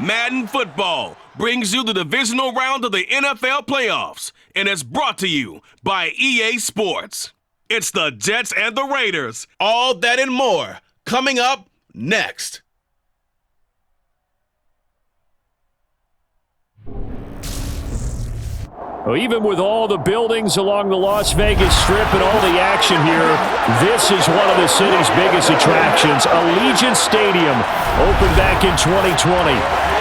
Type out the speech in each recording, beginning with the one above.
Madden Football brings you the divisional round of the NFL playoffs, and it's brought to you by EA Sports. It's the Jets and the Raiders. All that and more coming up next. Well, even with all the buildings along the Las Vegas Strip and all the action here, this is one of the city's biggest attractions. Allegiant Stadium opened back in 2020.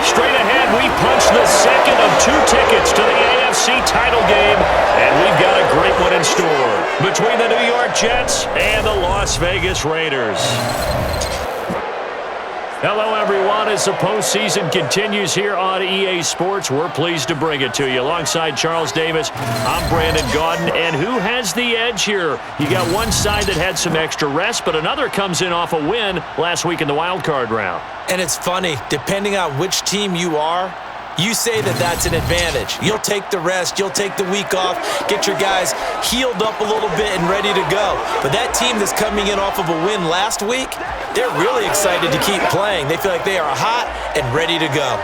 Straight ahead, we punch the second of 2 tickets to the AFC title game, and we've got a great one in store between the New York Jets and the Las Vegas Raiders. Hello, everyone. As the postseason continues here on EA Sports, we're pleased to bring it to you. Alongside Charles Davis, I'm Brandon Gaudin. And who has the edge here? You got one side that had some extra rest, but another comes in off a win last week in the wild card round. And it's funny, depending on which team you are, you say that that's an advantage. You'll take the rest, you'll take the week off, get your guys healed up a little bit and ready to go. But that team that's coming in off of a win last week, they're really excited to keep playing. They feel like they are hot and ready to go.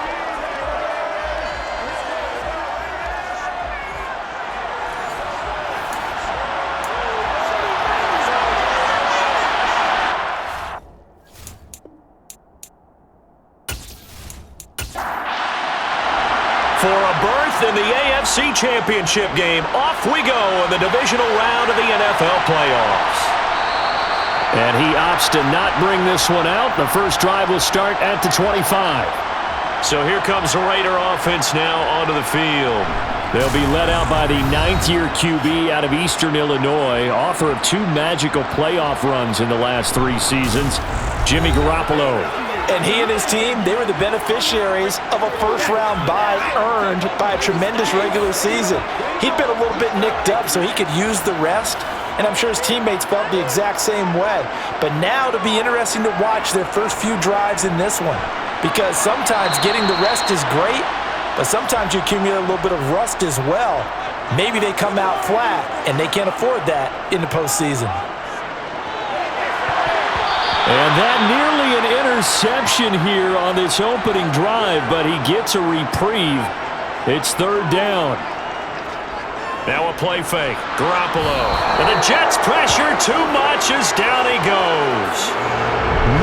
For a berth in the AFC Championship game, off we go in the divisional round of the NFL playoffs. And he opts to not bring this one out. The first drive will start at the 25. So here comes the Raider offense now onto the field. They'll be led out by the 9th-year QB out of Eastern Illinois, author of 2 magical playoff runs in the last 3 seasons, Jimmy Garoppolo. And he and his team, they were the beneficiaries of a first-round bye earned by a tremendous regular season. He'd been a little bit nicked up, so he could use the rest, and I'm sure his teammates felt the exact same way. But now it'll be interesting to watch their first few drives in this one, because sometimes getting the rest is great, but sometimes you accumulate a little bit of rust as well. Maybe they come out flat, and they can't afford that in the postseason. And that nearly an interception here on this opening drive, but he gets a reprieve. It's 3rd down. Now a play fake. Garoppolo. And the Jets pressure too much as down he goes.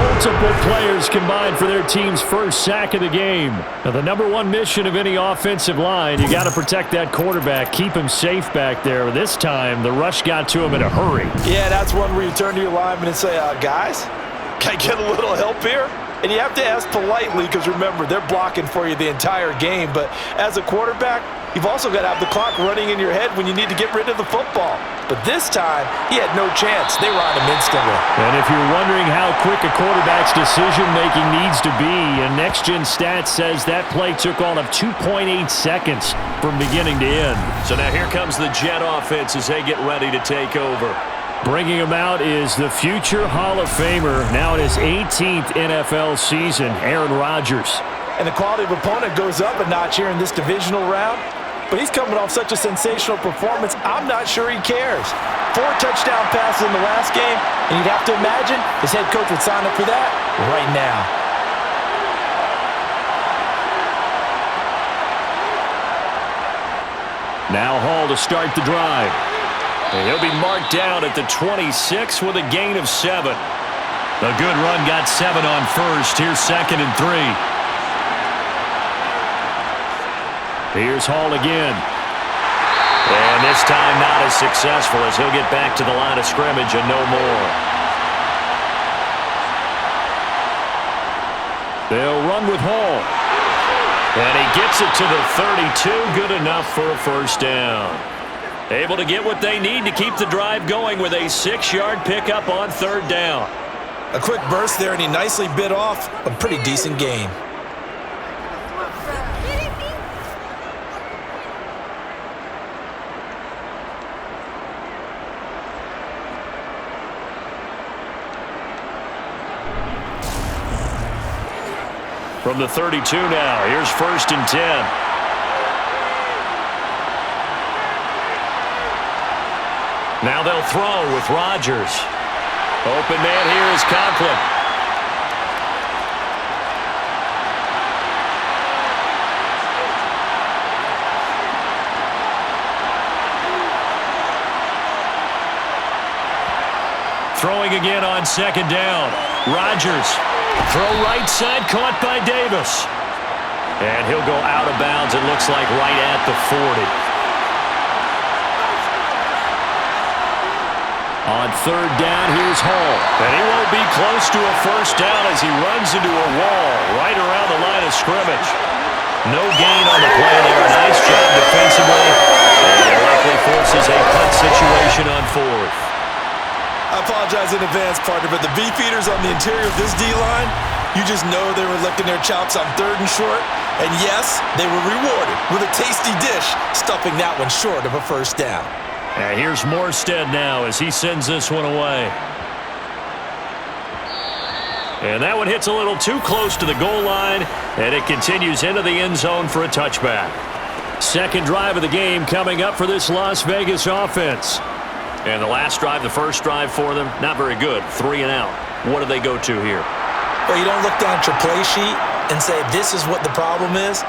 Multiple players combined for their team's first sack of the game. Now, the number 1 mission of any offensive line, you got to protect that quarterback, keep him safe back there. This time, the rush got to him in a hurry. Yeah, that's one where you turn to your lineman and say, guys, can I get a little help here? And you have to ask politely because, remember, they're blocking for you the entire game. But as a quarterback, you've also got to have the clock running in your head when you need to get rid of the football. But this time, he had no chance. They were on him instantly. And if you're wondering how quick a quarterback's decision-making needs to be, and Next Gen Stats says that play took all of 2.8 seconds from beginning to end. So now here comes the Jet offense as they get ready to take over. Bringing him out is the future Hall of Famer, now in his 18th NFL season, Aaron Rodgers. And the quality of opponent goes up a notch here in this divisional round. But he's coming off such a sensational performance, I'm not sure he cares. 4 touchdown passes in the last game, and you'd have to imagine his head coach would sign up for that right now. Now Hall to start the drive. And he'll be marked down at the 26 with a gain of 7. A good run got 7 on first. Here's 2nd and 3. Here's Hall again. And this time not as successful as he'll get back to the line of scrimmage and no more. They'll run with Hall. And he gets it to the 32. Good enough for a first down. Able to get what they need to keep the drive going with a 6-yard pickup on 3rd down. A quick burst there, and he nicely bit off a pretty decent gain. From the 32 now, here's 1st and 10. Now they'll throw with Rodgers. Open man here is Conklin. Throwing again on second down. Rodgers. Throw right side, caught by Davis. And he'll go out of bounds, it looks like, right at the 40. On third down, here's Hall. And he won't be close to a first down as he runs into a wall right around the line of scrimmage. No gain on the play there. Nice job defensively. And it likely forces a punt situation on fourth. I apologize in advance, partner, but the beefeaters on the interior of this D-line, you just know they were licking their chops on third and short. And yes, they were rewarded with a tasty dish, stuffing that one short of a first down. And here's Morstead now as he sends this one away. And that one hits a little too close to the goal line, and it continues into the end zone for a touchback. Second drive of the game coming up for this Las Vegas offense. And the last drive, the first drive for them, not very good. 3 and out. What do they go to here? Well, you don't look down at your play sheet and say, this is what the problem is.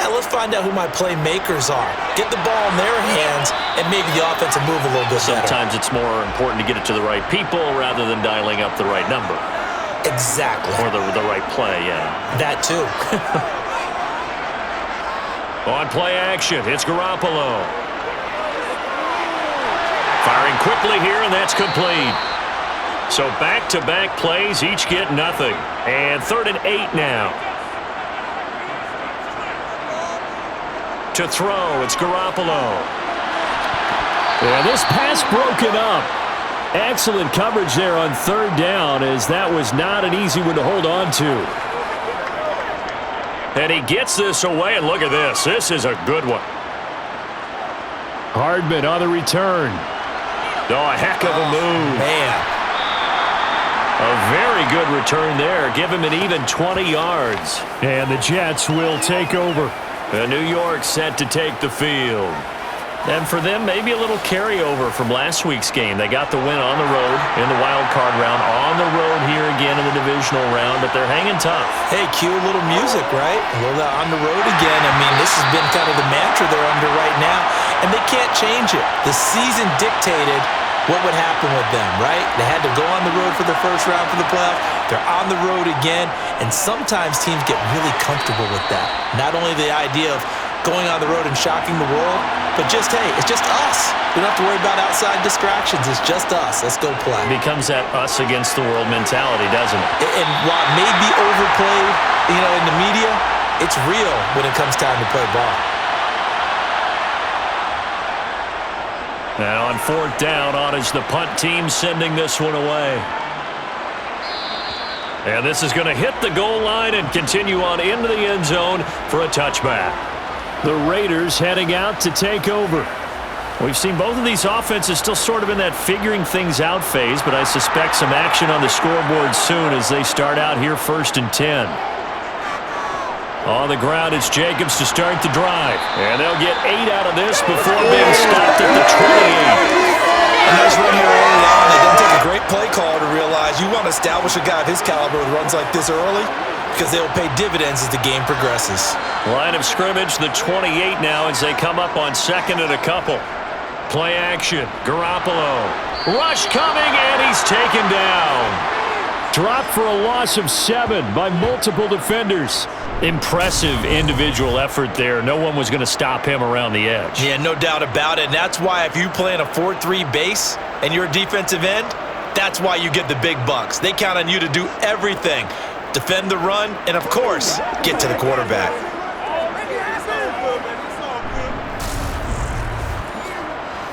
Let's find out who my playmakers are. Get the ball in their hands and maybe the offense will move a little bit better. Sometimes it's more important to get it to the right people rather than dialing up the right number. Exactly. Or the right play, yeah. That too. On play action, it's Garoppolo. Firing quickly here, and that's complete. So back-to-back plays, each get nothing. And 3rd and 8 now. To throw, it's Garoppolo. Yeah, this pass broken up. Excellent coverage there on third down, as that was not an easy one to hold on to. And he gets this away, and look at this. This is a good one. Hardman on the return. Oh, a heck of a move. Man. A very good return there. Give him an even 20 yards. And the Jets will take over. New York set to take the field. And for them, maybe a little carryover from last week's game. They got the win on the road in the wild card round, on the road here again in the divisional round, but they're hanging tough. Hey, cue a little music, right? A little on the road again. I mean, this has been kind of the mantra they're under right now, and they can't change it. The season dictated what would happen with them, right? They had to go on the road for the first round for the playoffs. They're on the road again, and sometimes teams get really comfortable with that. Not only the idea of going on the road and shocking the world, but just, hey, it's just us. We don't have to worry about outside distractions. It's just us. Let's go play. It becomes that us against the world mentality, doesn't it? And while it may be overplayed, in the media, it's real when it comes time to play ball. Now on 4th down, on is the punt team sending this one away. And this is going to hit the goal line and continue on into the end zone for a touchback. The Raiders heading out to take over. We've seen both of these offenses still sort of in that figuring things out phase, but I suspect some action on the scoreboard soon as they start out here 1st and 10. On the ground, it's Jacobs to start the drive. And they'll get 8 out of this before being stopped at the 28. A nice run here early on. It doesn't take a great play caller to realize you want to establish a guy of his caliber with runs like this early because they'll pay dividends as the game progresses. Line of scrimmage, the 28 now as they come up on 2nd and a couple. Play action, Garoppolo. Rush coming, and he's taken down. Dropped for a loss of 7 by multiple defenders. Impressive individual effort there. No one was going to stop him around the edge. Yeah, no doubt about it. And that's why if you play in a 4-3 base and you're a defensive end, that's why you get the big bucks. They count on you to do everything. Defend the run, and of course, get to the quarterback.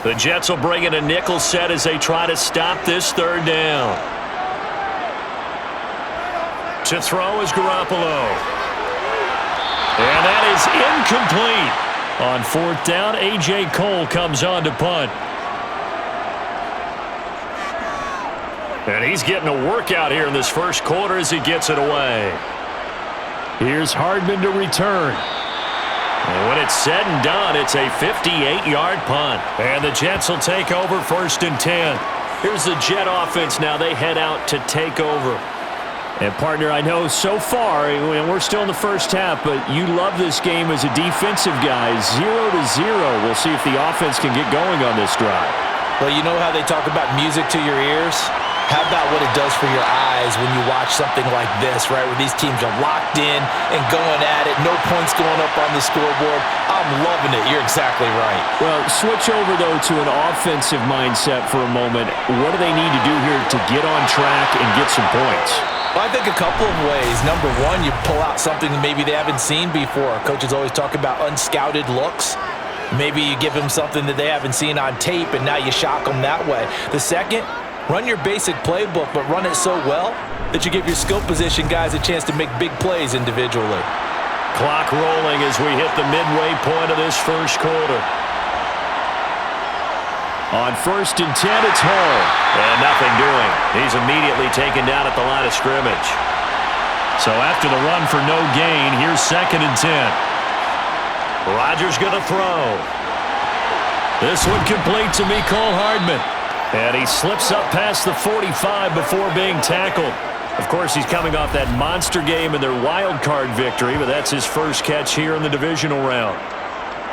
The Jets will bring in a nickel set as they try to stop this 3rd down. To throw is Garoppolo. And that is incomplete. On 4th down, A.J. Cole comes on to punt. And he's getting a workout here in this first quarter as he gets it away. Here's Hardman to return. And when it's said and done, it's a 58-yard punt. And the Jets will take over 1st and 10. Here's the Jet offense now. They head out to take over. And, partner, I know so far, and we're still in the first half, but you love this game as a defensive guy. 0-0. We'll see if the offense can get going on this drive. Well, you know how they talk about music to your ears? How about what it does for your eyes when you watch something like this, right, where these teams are locked in and going at it, no points going up on the scoreboard? I'm loving it. You're exactly right. Well, switch over, though, to an offensive mindset for a moment. What do they need to do here to get on track and get some points? Well, I think a couple of ways. Number one, you pull out something that maybe they haven't seen before. Coaches always talk about unscouted looks. Maybe you give them something that they haven't seen on tape, and now you shock them that way. The second, run your basic playbook, but run it so well that you give your skill position guys a chance to make big plays individually. Clock rolling as we hit the midway point of this first quarter. On 1st and 10, it's Hall. And nothing doing. He's immediately taken down at the line of scrimmage. So after the run for no gain, here's 2nd and 10. Rodgers going to throw. This one complete to Mecole Hardman. And he slips up past the 45 before being tackled. Of course, he's coming off that monster game in their wild card victory, but that's his first catch here in the divisional round.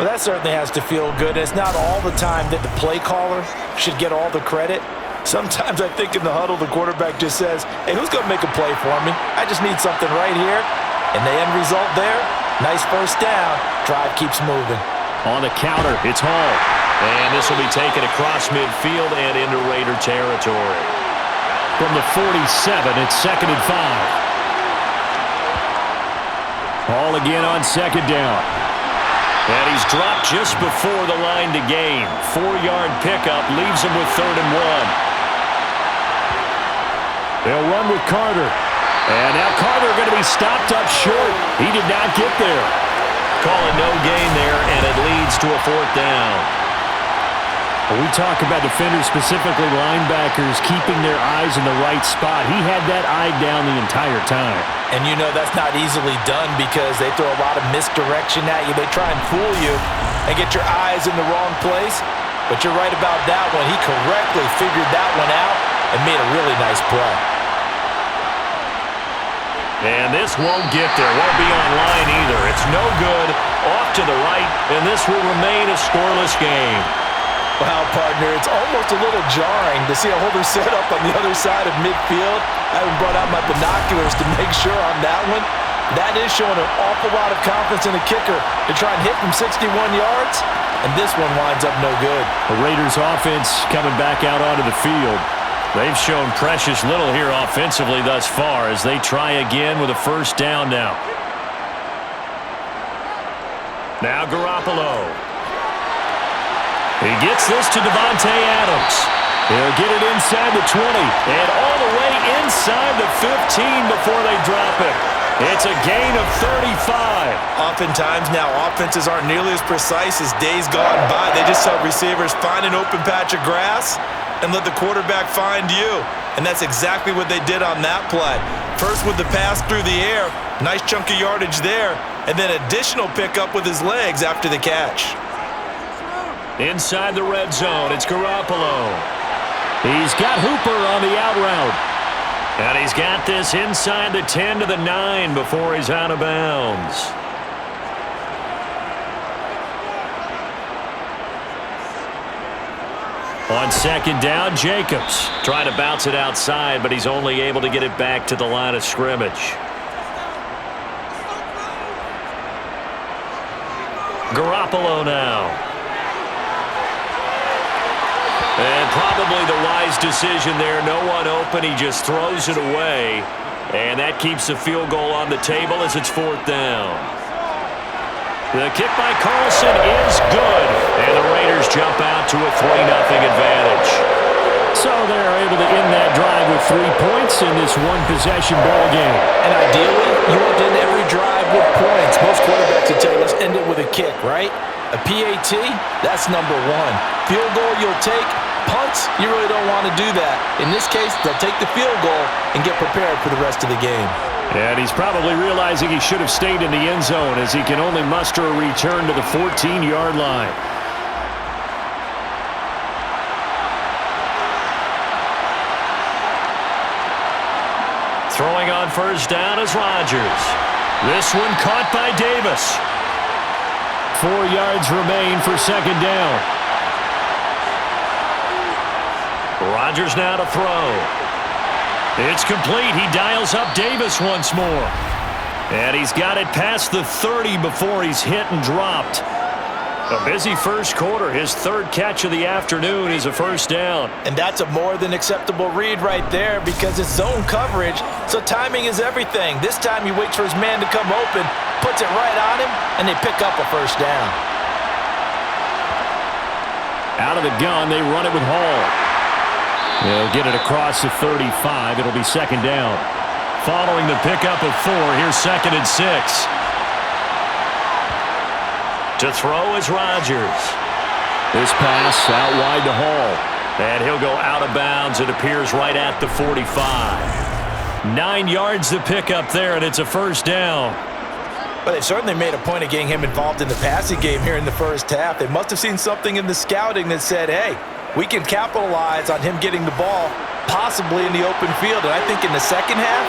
Well, that certainly has to feel good. It's not all the time that the play caller should get all the credit. Sometimes I think in the huddle, the quarterback just says, hey, who's going to make a play for me? I just need something right here. And the end result there, nice first down. Drive keeps moving. On the counter, it's Hall. And this will be taken across midfield and into Raider territory. From the 47, it's 2nd and 5. Hall again on 2nd down. And he's dropped just before the line to gain. 4-yard pickup leaves him with 3rd and 1. They'll run with Carter. And now Carter going to be stopped up short. He did not get there. Calling no gain there, and it leads to a 4th down. When we talk about defenders, specifically linebackers, keeping their eyes in the right spot, he had that eye down the entire time. And you know that's not easily done because they throw a lot of misdirection at you. They try and fool you and get your eyes in the wrong place. But you're right about that one. He correctly figured that one out and made a really nice play. And this won't get there. Won't be on line either. It's no good. Off to the right, and this will remain a scoreless game. Wow, partner, it's almost a little jarring to see a holder set up on the other side of midfield. I haven't brought out my binoculars to make sure on that one. That is showing an awful lot of confidence in the kicker to try and hit from 61 yards, and this one winds up no good. The Raiders' offense coming back out onto the field. They've shown precious little here offensively thus far as they try again with a 1st down now. Now Garoppolo. He gets this to Davante Adams. He'll get it inside the 20. And all the way inside the 15 before they drop it. It's a gain of 35. Oftentimes now, offenses aren't nearly as precise as days gone by. They just help receivers find an open patch of grass and let the quarterback find you. And that's exactly what they did on that play. First with the pass through the air, nice chunk of yardage there, and then additional pickup with his legs after the catch. Inside the red zone, it's Garoppolo. He's got Hooper on the out route. And he's got this inside the 10 to the 9 before he's out of bounds. On 2nd down, Jacobs trying to bounce it outside, but he's only able to get it back to the line of scrimmage. Garoppolo now. And probably the wise decision there. No one open. He just throws it away. And that keeps the field goal on the table as it's 4th down. The kick by Carlson is good. And the Raiders jump out to a 3-0 advantage. So they're able to end that drive with 3 points in this one-possession ball game. And ideally, you want to end every drive with points. Most quarterbacks would tell you, let's end it with a kick, right? A PAT, that's number 1. Field goal you'll take. Punts, you really don't want to do that. In this case, they'll take the field goal and get prepared for the rest of the game. And he's probably realizing he should have stayed in the end zone as he can only muster a return to the 14-yard line. Throwing on 1st down is Rodgers. This one caught by Davis. 4 yards remain for 2nd down. Rodgers now to throw. It's complete. He dials up Davis once more. And he's got it past the 30 before he's hit and dropped. A busy first quarter. His third catch of the afternoon is a first down. And that's a more than acceptable read right there because it's zone coverage, so timing is everything. This time he waits for his man to come open, puts it right on him, and they pick up a first down. Out of the gun, they run it with Hall. They'll get it across the 35. It'll be second down. Following the pickup of 4, here's 2nd and 6. To throw is Rodgers. This pass out wide to Hall. And he'll go out of bounds. It appears right at the 45. 9 yards to pick up there, and it's a first down. But they certainly made a point of getting him involved in the passing game here in the first half. They must have seen something in the scouting that said, hey, we can capitalize on him getting the ball, possibly in the open field. And I think in the second half,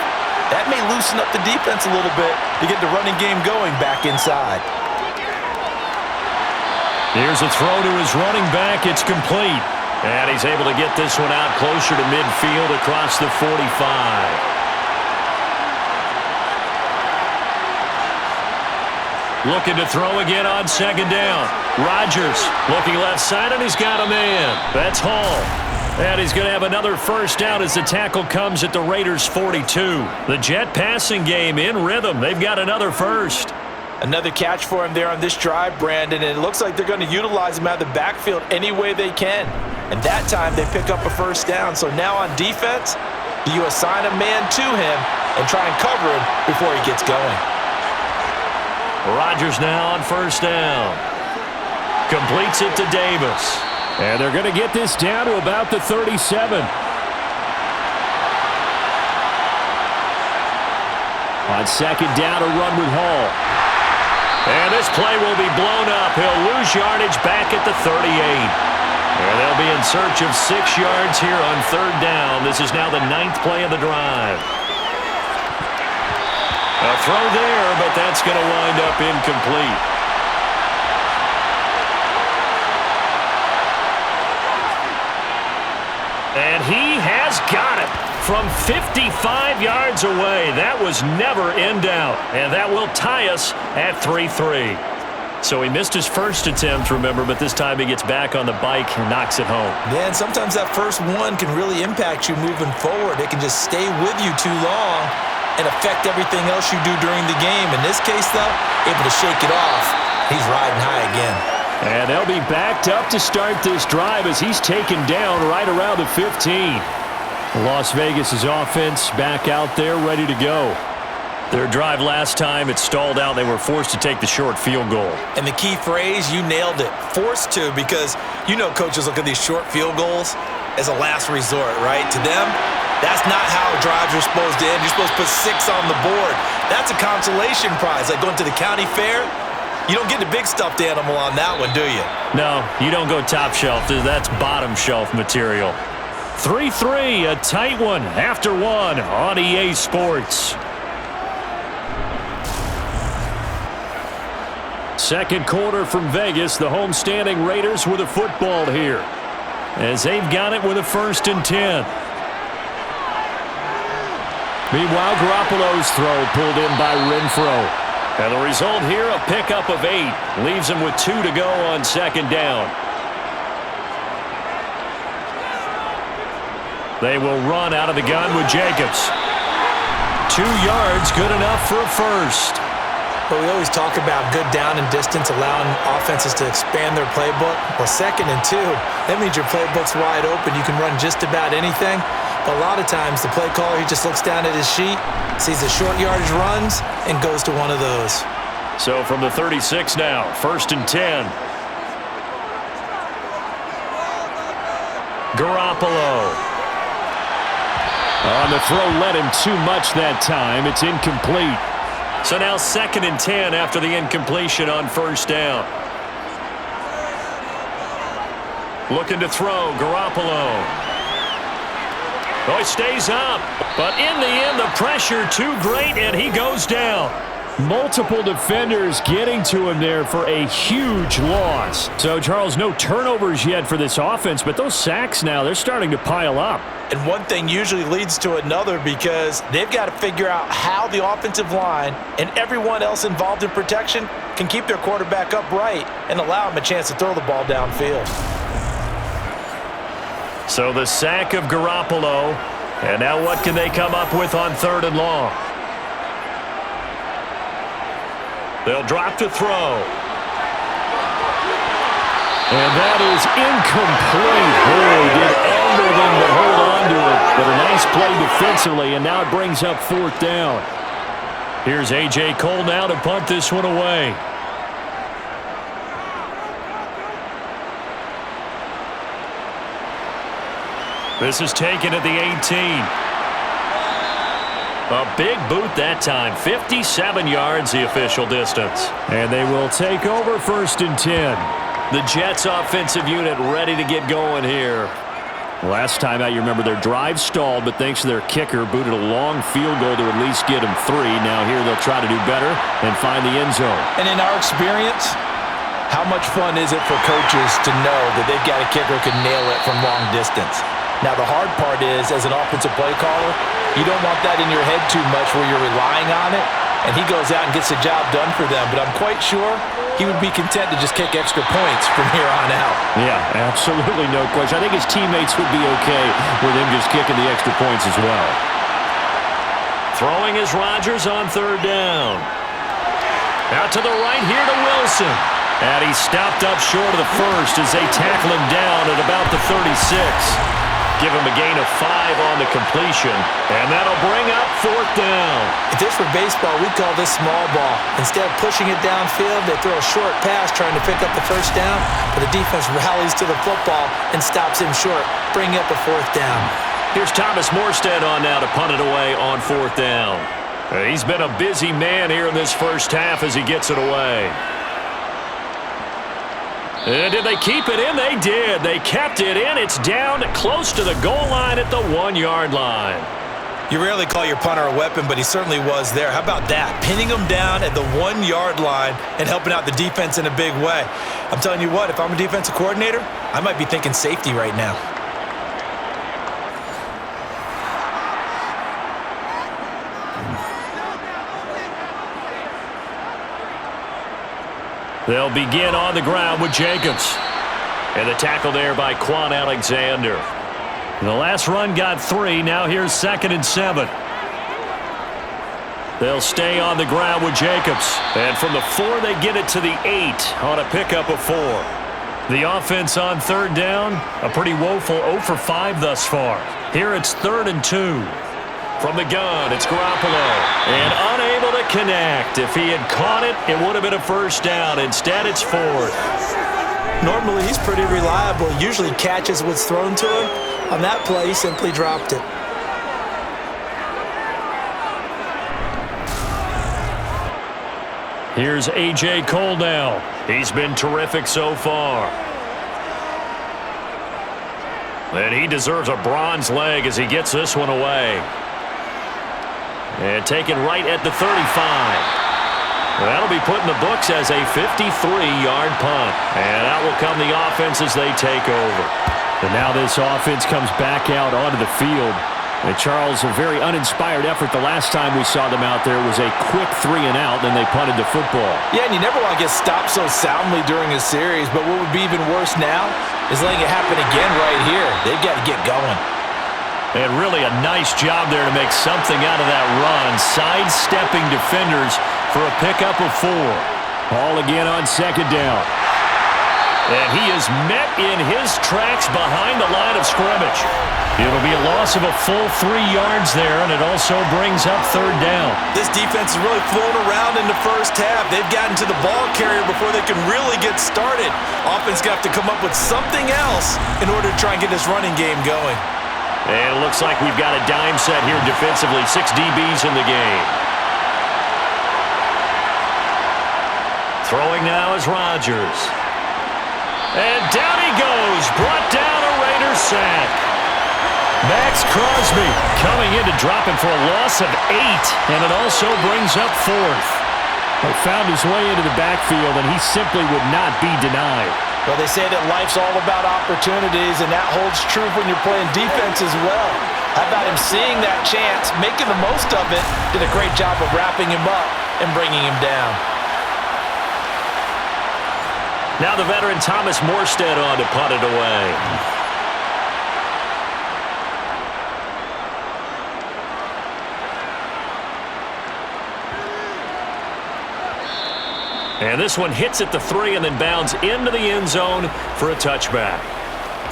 that may loosen up the defense a little bit to get the running game going back inside. Here's a throw to his running back. It's complete. And he's able to get this one out closer to midfield across the 45. Looking to throw again on second down. Rodgers looking left side, and he's got a man. That's Hall. And he's going to have another first down as the tackle comes at the Raiders' 42. The Jet passing game in rhythm. They've got another first. Another catch for him there on this drive, Brandon, and it looks like they're going to utilize him out of the backfield any way they can. And that time they pick up a first down. So now on defense, you assign a man to him and try and cover him before he gets going. Rodgers now on first down. Completes it to Davis. And they're going to get this down to about the 37. On second down, a run with Hall. And this play will be blown up. He'll lose yardage back at the 38. And they'll be in search of 6 yards here on third down. This is now the 9th play of the drive. A throw there, but that's going to wind up incomplete. And he has got it from 55 yards away. That was never in doubt. And that will tie us at 3-3. So he missed his first attempt, remember, but this time he gets back on the bike and knocks it home. Yeah, and sometimes that first one can really impact you moving forward. It can just stay with you too long and affect everything else you do during the game. In this case, though, able to shake it off. He's riding high again. And they'll be backed up to start this drive as he's taken down right around the 15. Las Vegas' offense back out there ready to go. Their drive last time, it stalled out. They were forced to take the short field goal. And the key phrase, you nailed it, forced to, because you know coaches look at these short field goals as a last resort, right? To them, that's not how drives are supposed to end. You're supposed to put 6 on the board. That's a consolation prize, like going to the county fair. You don't get the big stuffed animal on that one, do you? No, you don't go top shelf. That's bottom shelf material. 3-3, a tight one after one on EA Sports. Second quarter from Vegas, the homestanding Raiders with a football here, as they've got it with a 1st and 10. Meanwhile, Garoppolo's throw pulled in by Renfro. And the result here, a pickup of 8. Leaves him with 2 to go on second down. They will run out of the gun with Jacobs. 2 yards, good enough for a first. But we always talk about good down and distance, allowing offenses to expand their playbook. Well, 2nd and 2, that means your playbook's wide open. You can run just about anything. But a lot of times, the play caller, he just looks down at his sheet, sees the short yardage runs, and goes to one of those. So from the 36 now, 1st and 10. Garoppolo. On the throw, led him too much that time. It's incomplete. So now 2nd and 10 after the incompletion on first down. Looking to throw, Garoppolo. Oh, he stays up. But in the end, the pressure too great, and he goes down. Multiple defenders getting to him there for a huge loss. So, Charles, no turnovers yet for this offense, but those sacks now, they're starting to pile up. And one thing usually leads to another because they've got to figure out how the offensive line and everyone else involved in protection can keep their quarterback upright and allow him a chance to throw the ball downfield. So the sack of Garoppolo, and now what can they come up with on 3rd and long? They'll drop to throw. And that is incomplete. Boy, did everything but hold on to it. But a nice play defensively, and now it brings up 4th down. Here's A.J. Cole now to punt this one away. This is taken at the 18. A big boot that time. 57 yards the official distance. And they will take over 1st and 10. The Jets offensive unit ready to get going here. Last time out, you remember their drive stalled, but thanks to their kicker, booted a long field goal to at least get them 3. Now here they'll try to do better and find the end zone. And in our experience, how much fun is it for coaches to know that they've got a kicker who can nail it from long distance? Now, the hard part is, as an offensive play caller, you don't want that in your head too much where you're relying on it, and he goes out and gets the job done for them. But I'm quite sure he would be content to just kick extra points from here on out. Yeah, absolutely no question. I think his teammates would be okay with him just kicking the extra points as well. Throwing is Rodgers on 3rd down. Out to the right here to Wilson. And he stopped up short of the first as they tackle him down at about the 36. Give him a gain of 5 on the completion, and that'll bring up 4th down. If this were baseball, we'd call this small ball. Instead of pushing it downfield, they throw a short pass trying to pick up the 1st down, but the defense rallies to the football and stops him short, bringing up a 4th down. Here's Thomas Morstead on now to punt it away on 4th down. He's been a busy man here in this first half as he gets it away. And did they keep it in? They did. They kept it in. It's down close to the goal line at the 1-yard line. You rarely call your punter a weapon, but he certainly was there. How about that? Pinning him down at the 1-yard line and helping out the defense in a big way. I'm telling you what, if I'm a defensive coordinator, I might be thinking safety right now. They'll begin on the ground with Jacobs. And the tackle there by Quan Alexander. The last run got 3. Now here's 2nd and 7. They'll stay on the ground with Jacobs. And from the 4, they get it to the 8 on a pickup of 4. The offense on 3rd down, a pretty woeful 0 for 5 thus far. Here it's 3rd and 2. From the gun, it's Garoppolo. And unable to connect. If he had caught it, it would have been a 1st down. Instead, it's 4th. Normally, he's pretty reliable. Usually catches what's thrown to him. On that play, he simply dropped it. Here's A.J. Cole now. He's been terrific so far. And he deserves a bronze leg as he gets this one away. And taken right at the 35. That'll be put in the books as a 53-yard punt. And out will come the offense as they take over. And now this offense comes back out onto the field. And Charles, a very uninspired effort. The last time we saw them out there was a quick 3 and out, then they punted the football. Yeah, and you never want to get stopped so soundly during a series, but what would be even worse now is letting it happen again right here. They've got to get going. And really a nice job there to make something out of that run, sidestepping defenders for a pickup of 4. Ball again on 2nd down. And he is met in his tracks behind the line of scrimmage. It'll be a loss of a full 3 yards there, and it also brings up 3rd down. This defense is really flown around in the first half. They've gotten to the ball carrier before they can really get started. Offense got to come up with something else in order to try and get this running game going. And it looks like we've got a dime set here defensively. 6 DBs in the game. Throwing now is Rodgers. And down he goes. Brought down a Raiders sack. Max Crosby coming in to drop him for a loss of 8. And it also brings up 4th. He found his way into the backfield, and he simply would not be denied. Well, they say that life's all about opportunities, and that holds true when you're playing defense as well. How about him seeing that chance, making the most of it, did a great job of wrapping him up and bringing him down. Now the veteran Thomas Morstead on to punt it away. And this one hits at the 3 and then bounds into the end zone for a touchback.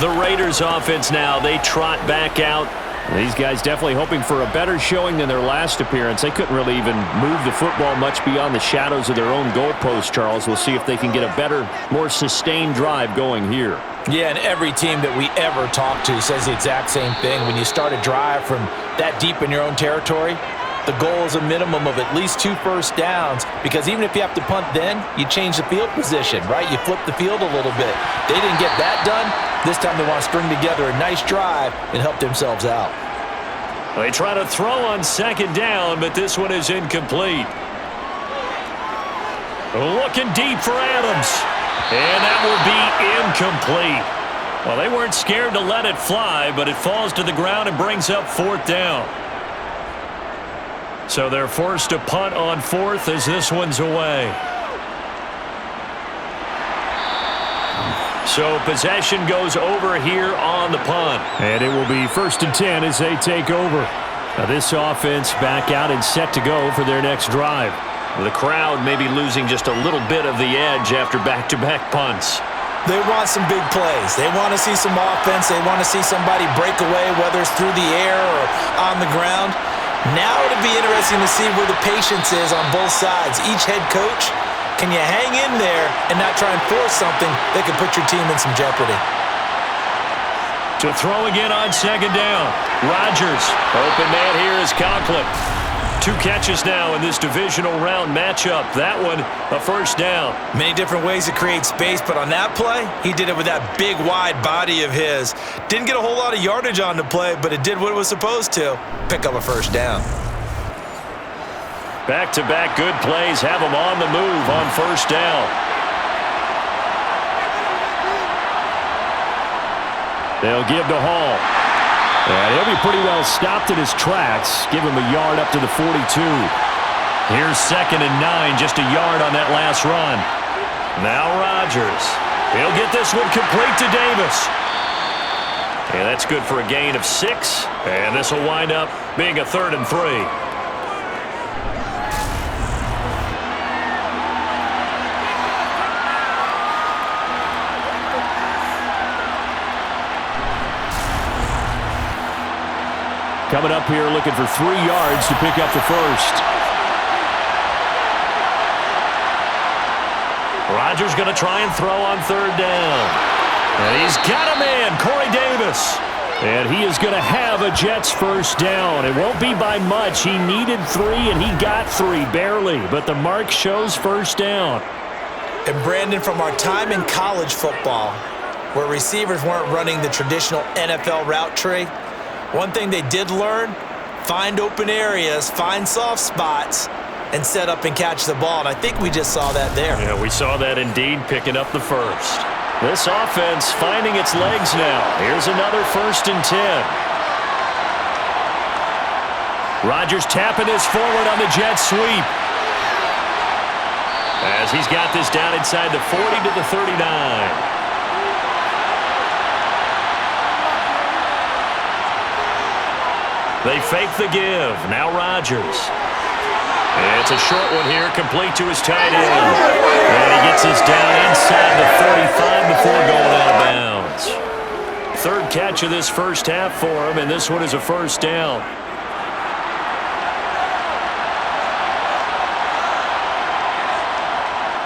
The Raiders offense now, they trot back out. These guys definitely hoping for a better showing than their last appearance. They couldn't really even move the football much beyond the shadows of their own goalpost, Charles. We'll see if they can get a better, more sustained drive going here. Yeah, and every team that we ever talk to says the exact same thing. When you start a drive from that deep in your own territory, the goal is a minimum of at least 2 first downs, because even if you have to punt then, you change the field position, right? You flip the field a little bit. They didn't get that done. This time they want to string together a nice drive and help themselves out. They try to throw on second down, but this one is incomplete. Looking deep for Adams. And that will be incomplete. Well, they weren't scared to let it fly, but it falls to the ground and brings up 4th down. So they're forced to punt on 4th as this one's away. So possession goes over here on the punt. And it will be 1st and 10 as they take over. Now this offense back out and set to go for their next drive. The crowd may be losing just a little bit of the edge after back-to-back punts. They want some big plays. They want to see some offense. They want to see somebody break away, whether it's through the air or on the ground. Now it'll be interesting to see where the patience is on both sides. Each head coach, can you hang in there and not try and force something that could put your team in some jeopardy? To throw again on second down. Rodgers. Open man here is Conklin. 2 catches now in this divisional round matchup. That one, a first down. Many different ways to create space, but on that play, he did it with that big, wide body of his. Didn't get a whole lot of yardage on the play, but it did what it was supposed to. Pick up a first down. Back-to-back good plays have him on the move on first down. They'll give to Hall. And he'll be pretty well stopped in his tracks. Give him a yard up to the 42. Here's 2nd and 9, just a yard on that last run. Now Rodgers. He'll get this one complete to Davis. And that's good for a gain of 6. And this will wind up being a 3rd and 3. Coming up here looking for 3 yards to pick up the first. Rodgers going to try and throw on 3rd down. And he's got a man, Corey Davis. And he is going to have a Jets first down. It won't be by much. He needed 3, and he got 3, barely. But the mark shows first down. And Brandon, from our time in college football, where receivers weren't running the traditional NFL route tree, one thing they did learn, find open areas, find soft spots, and set up and catch the ball. And I think we just saw that there. Yeah, we saw that indeed, picking up the first. This offense finding its legs now. Here's another 1st and 10. Rodgers tapping this forward on the jet sweep. As he's got this down inside the 40 to the 39. They fake the give. Now Rodgers. It's a short one here, complete to his tight end. And he gets this down inside the 35 before going out of bounds. 3rd catch of this first half for him, and this one is a first down.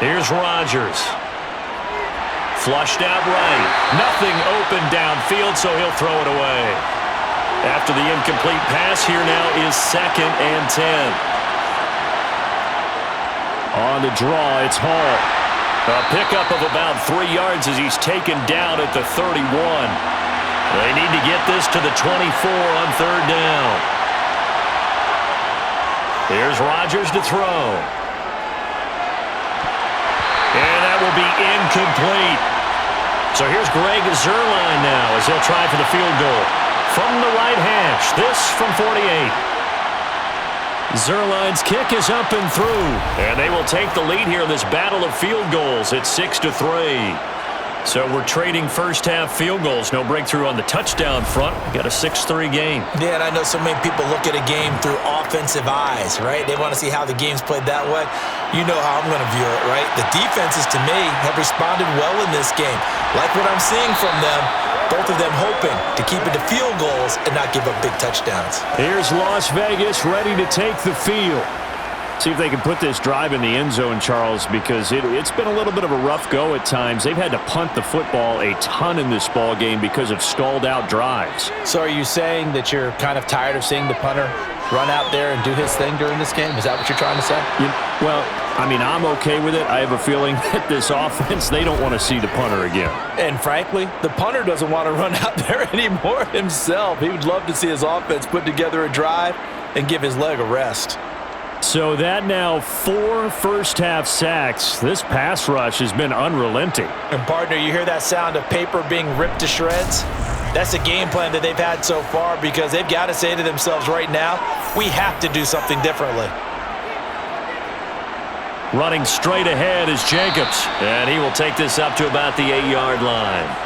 Here's Rodgers. Flushed out right. Nothing open downfield, so he'll throw it away. After the incomplete pass, here now is 2nd and 10. On the draw, it's Hall. A pickup of about 3 yards as he's taken down at the 31. They need to get this to the 24 on 3rd down. Here's Rodgers to throw. be incomplete. So here's Greg Zuerlein now as he'll try for the field goal. From the right hash, this from 48. Zuerlein's kick is up and through. And they will take the lead here in this battle of field goals. It's 6-3. So we're trading first-half field goals. No breakthrough on the touchdown front. We got a 6-3 game. Yeah, and I know so many people look at a game through offensive eyes, right? They want to see how the game's played that way. You know how I'm going to view it, right? The defenses, to me, have responded well in this game. Like what I'm seeing from them, both of them hoping to keep it to field goals and not give up big touchdowns. Here's Las Vegas ready to take the field. See if they can put this drive in the end zone, Charles, because it's been a little bit of a rough go at times. They've had to punt the football a ton in this ball game because of stalled-out drives. So are you saying that you're kind of tired of seeing the punter run out there and do his thing during this game? Is that what you're trying to say? Well, I mean, I'm okay with it. I have a feeling that this offense, they don't want to see the punter again. And frankly, the punter doesn't want to run out there anymore himself. He would love to see his offense put together a drive and give his leg a rest. So that now 4 first-half sacks. This pass rush has been unrelenting. And, partner, you hear that sound of paper being ripped to shreds? That's a game plan that they've had so far because they've got to say to themselves right now, we have to do something differently. Running straight ahead is Jacobs, and he will take this up to about the 8-yard line.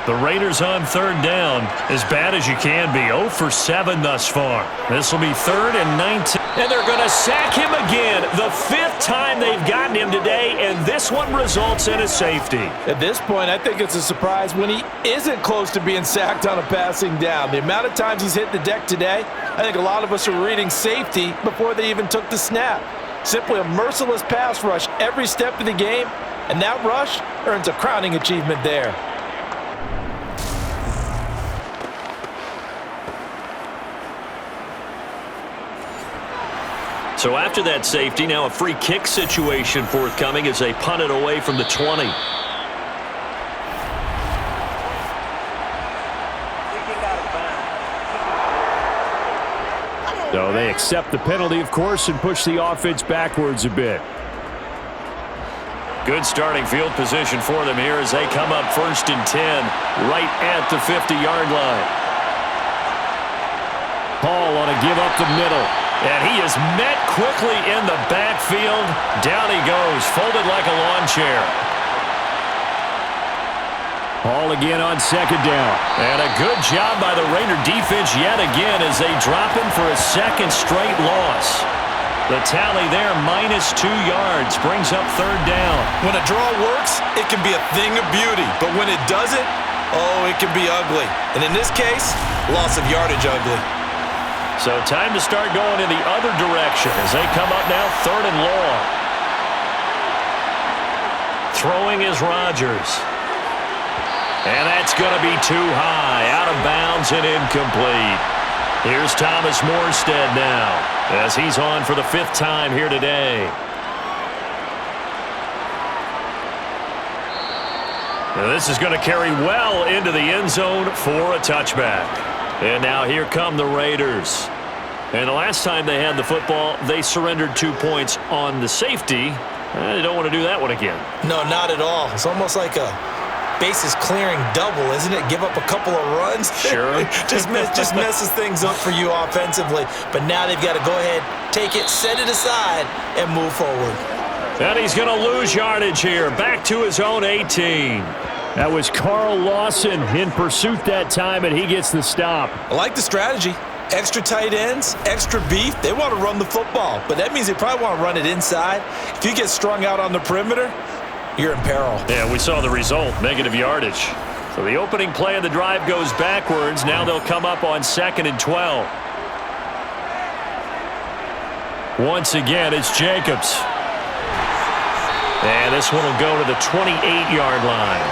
The Raiders on third down, as bad as you can be, 0 for 7 thus far. This will be 3rd and 19. And they're going to sack him again, the 5th time they've gotten him today, and this one results in a safety. At this point, I think it's a surprise when he isn't close to being sacked on a passing down. The amount of times he's hit the deck today, I think a lot of us are reading safety before they even took the snap. Simply a merciless pass rush every step of the game, and that rush earns a crowning achievement there. So after that safety, now a free kick situation forthcoming as they punt it away from the 20. So they accept the penalty, of course, and push the offense backwards a bit. Good starting field position for them here as they come up 1st and 10, right at the 50-yard line. Paul on a give up the middle. And he is met quickly in the backfield. Down he goes, folded like a lawn chair. Paul again on 2nd down. And a good job by the Raider defense yet again as they drop him for a 2nd straight loss. The tally there, -2 yards, brings up 3rd down. When a draw works, it can be a thing of beauty. But when it doesn't, oh, it can be ugly. And in this case, loss of yardage ugly. So time to start going in the other direction as they come up now 3rd and long. Throwing is Rodgers. And that's going to be too high, out of bounds and incomplete. Here's Thomas Morstead now as he's on for the 5th time here today. Now this is going to carry well into the end zone for a touchback. And now here come the Raiders. And the last time they had the football, they surrendered 2 points on the safety. They don't want to do that one again. No, not at all. It's almost like a bases clearing double, isn't it? Give up a couple of runs. Sure. just messes things up for you offensively. But now they've got to go ahead, take it, set it aside, and move forward. And he's going to lose yardage here. Back to his own 18. That was Carl Lawson in pursuit that time, and he gets the stop. I like the strategy. Extra tight ends, extra beef. They want to run the football, but that means they probably want to run it inside. If you get strung out on the perimeter, you're in peril. Yeah, we saw the result, negative yardage. So the opening play of the drive goes backwards. Now they'll come up on 2nd and 12. Once again, it's Jacobs. And this one will go to the 28-yard line.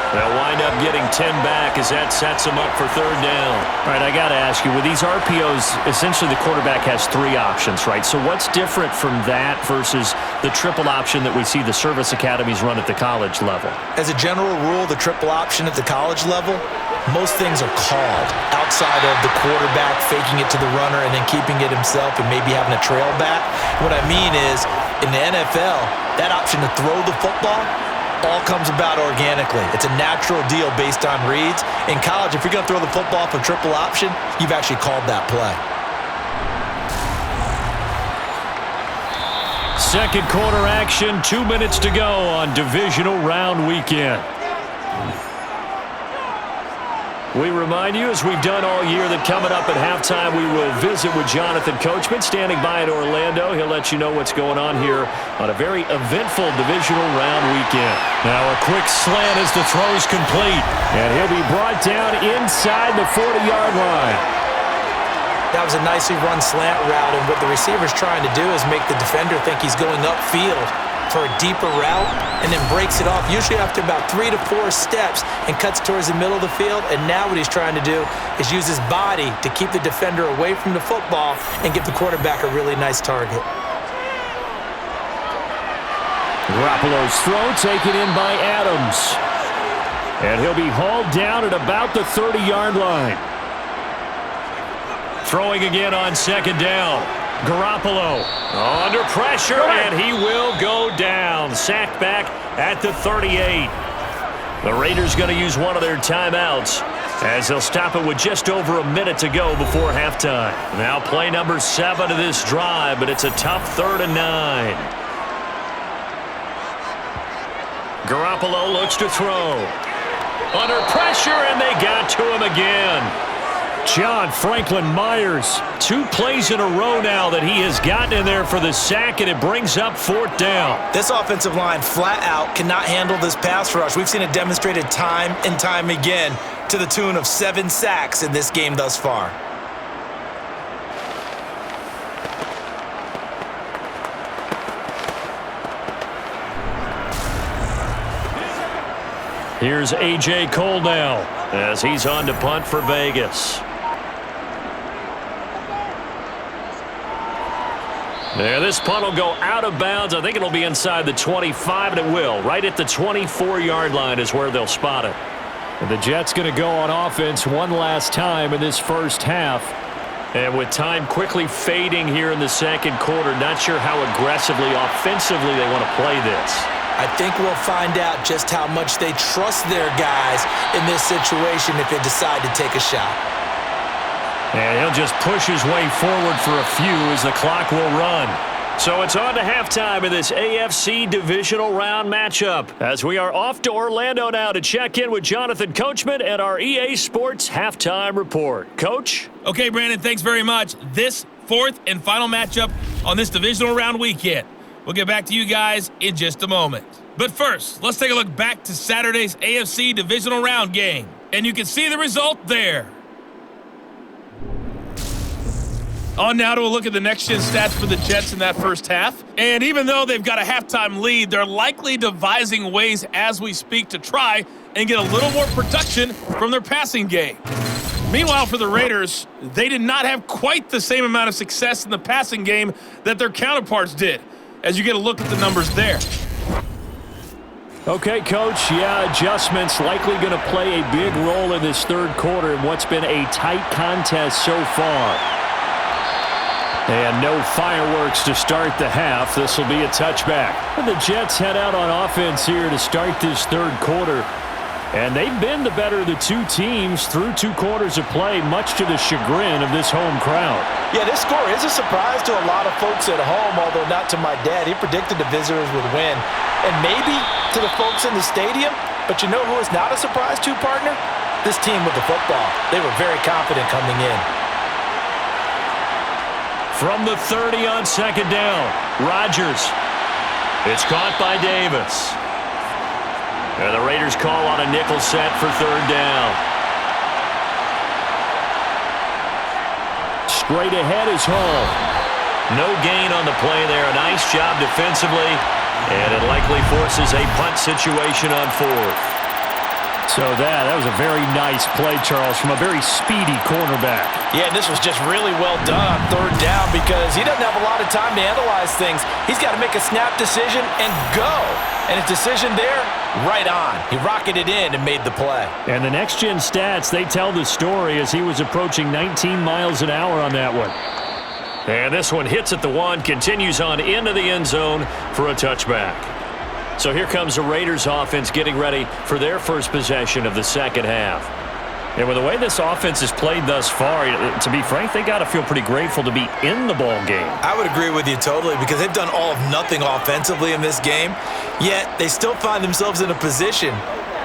They'll wind up getting 10 back as that sets them up for 3rd down. All right, I got to ask you, with these RPOs, essentially the quarterback has 3 options, right? So what's different from that versus the triple option that we see the service academies run at the college level? As a general rule, the triple option at the college level, most things are called outside of the quarterback faking it to the runner and then keeping it himself and maybe having a trail back. What I mean is, in the NFL, that option to throw the football, all comes about organically. It's a natural deal based on reads. In college, if you're going to throw the football off a triple option, you've actually called that play. Second quarter action, 2 minutes to go on Divisional Round Weekend. We remind you, as we've done all year, that coming up at halftime, we will visit with Jonathan Coachman, standing by in Orlando. He'll let you know what's going on here on a very eventful Divisional Round Weekend. Now a quick slant as the throw's complete, and he'll be brought down inside the 40-yard line. That was a nicely run slant route, and what the receiver's trying to do is make the defender think he's going upfield for a deeper route, and then breaks it off, usually after about 3 to 4 steps, and cuts towards the middle of the field. And now what he's trying to do is use his body to keep the defender away from the football and give the quarterback a really nice target. Garoppolo's throw taken in by Adams. And he'll be hauled down at about the 30-yard line. Throwing again on second down. Garoppolo under pressure, and he will go down. Sacked back at the 38. The Raiders going to use one of their timeouts as they'll stop it with just over a minute to go before halftime. Now play number 7 of this drive, but it's a tough 3rd and 9. Garoppolo looks to throw. Under pressure, and they got to him again. John Franklin Myers, 2 plays in a row now that he has gotten in there for the sack, and it brings up 4th down. This offensive line flat out cannot handle this pass rush. We've seen it demonstrated time and time again to the tune of 7 sacks in this game thus far. Here's A.J. Cole now as he's on to punt for Vegas. Yeah, this punt will go out of bounds. I think it'll be inside the 25, and it will. Right at the 24-yard line is where they'll spot it. And the Jets going to go on offense one last time in this first half. And with time quickly fading here in the second quarter, not sure how aggressively, offensively they want to play this. I think we'll find out just how much they trust their guys in this situation if they decide to take a shot. And he'll just push his way forward for a few as the clock will run. So it's on to halftime in this AFC Divisional Round matchup as we are off to Orlando now to check in with Jonathan Coachman and our EA Sports Halftime Report. Coach? Okay, Brandon, thanks very much. This 4th and final matchup on this Divisional Round weekend. We'll get back to you guys in just a moment. But first, let's take a look back to Saturday's AFC Divisional Round game. And you can see the result there. On now to a look at the next-gen stats for the Jets in that first half. And even though they've got a halftime lead, they're likely devising ways as we speak to try and get a little more production from their passing game. Meanwhile, for the Raiders, they did not have quite the same amount of success in the passing game that their counterparts did, as you get a look at the numbers there. Okay, Coach, yeah, adjustments likely going to play a big role in this third quarter in what's been a tight contest so far. And no fireworks to start the half. This will be a touchback. The Jets head out on offense here to start this third quarter. And they've been the better of the 2 teams through 2 quarters of play, much to the chagrin of this home crowd. Yeah, this score is a surprise to a lot of folks at home, although not to my dad. He predicted the visitors would win. And maybe to the folks in the stadium. But you know who is not a surprise to, partner? This team with the football. They were very confident coming in. From the 30 on second down, Rodgers. It's caught by Davis. And the Raiders call on a nickel set for 3rd down. Straight ahead is Hall. No gain on the play there. A nice job defensively. And it likely forces a punt situation on 4th. So that was a very nice play, Charles, from a very speedy cornerback. Yeah, this was just really well done on 3rd down because he doesn't have a lot of time to analyze things. He's got to make a snap decision and go. And his decision there, right on. He rocketed in and made the play. And the next-gen stats, they tell the story as he was approaching 19 miles an hour on that one. And this one hits at the 1, continues on into the end zone for a touchback. So here comes the Raiders offense getting ready for their first possession of the second half. And with the way this offense has played thus far, to be frank, they got to feel pretty grateful to be in the ball game. I would agree with you totally because they've done all of nothing offensively in this game, yet they still find themselves in a position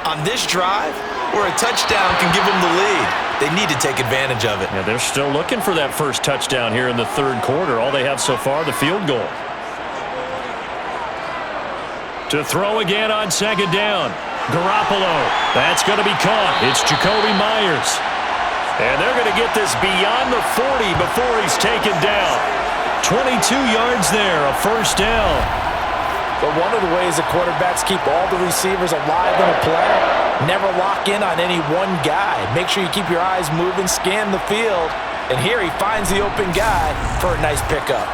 on this drive where a touchdown can give them the lead. They need to take advantage of it. Yeah, they're still looking for that first touchdown here in the third quarter. All they have so far, the field goal. To throw again on second down. Garoppolo. That's going to be caught. It's Jacoby Myers. And they're going to get this beyond the 40 before he's taken down. 22 yards there, a first down. But one of the ways the quarterbacks keep all the receivers alive in a play, never lock in on any one guy. Make sure you keep your eyes moving, scan the field. And here he finds the open guy for a nice pickup.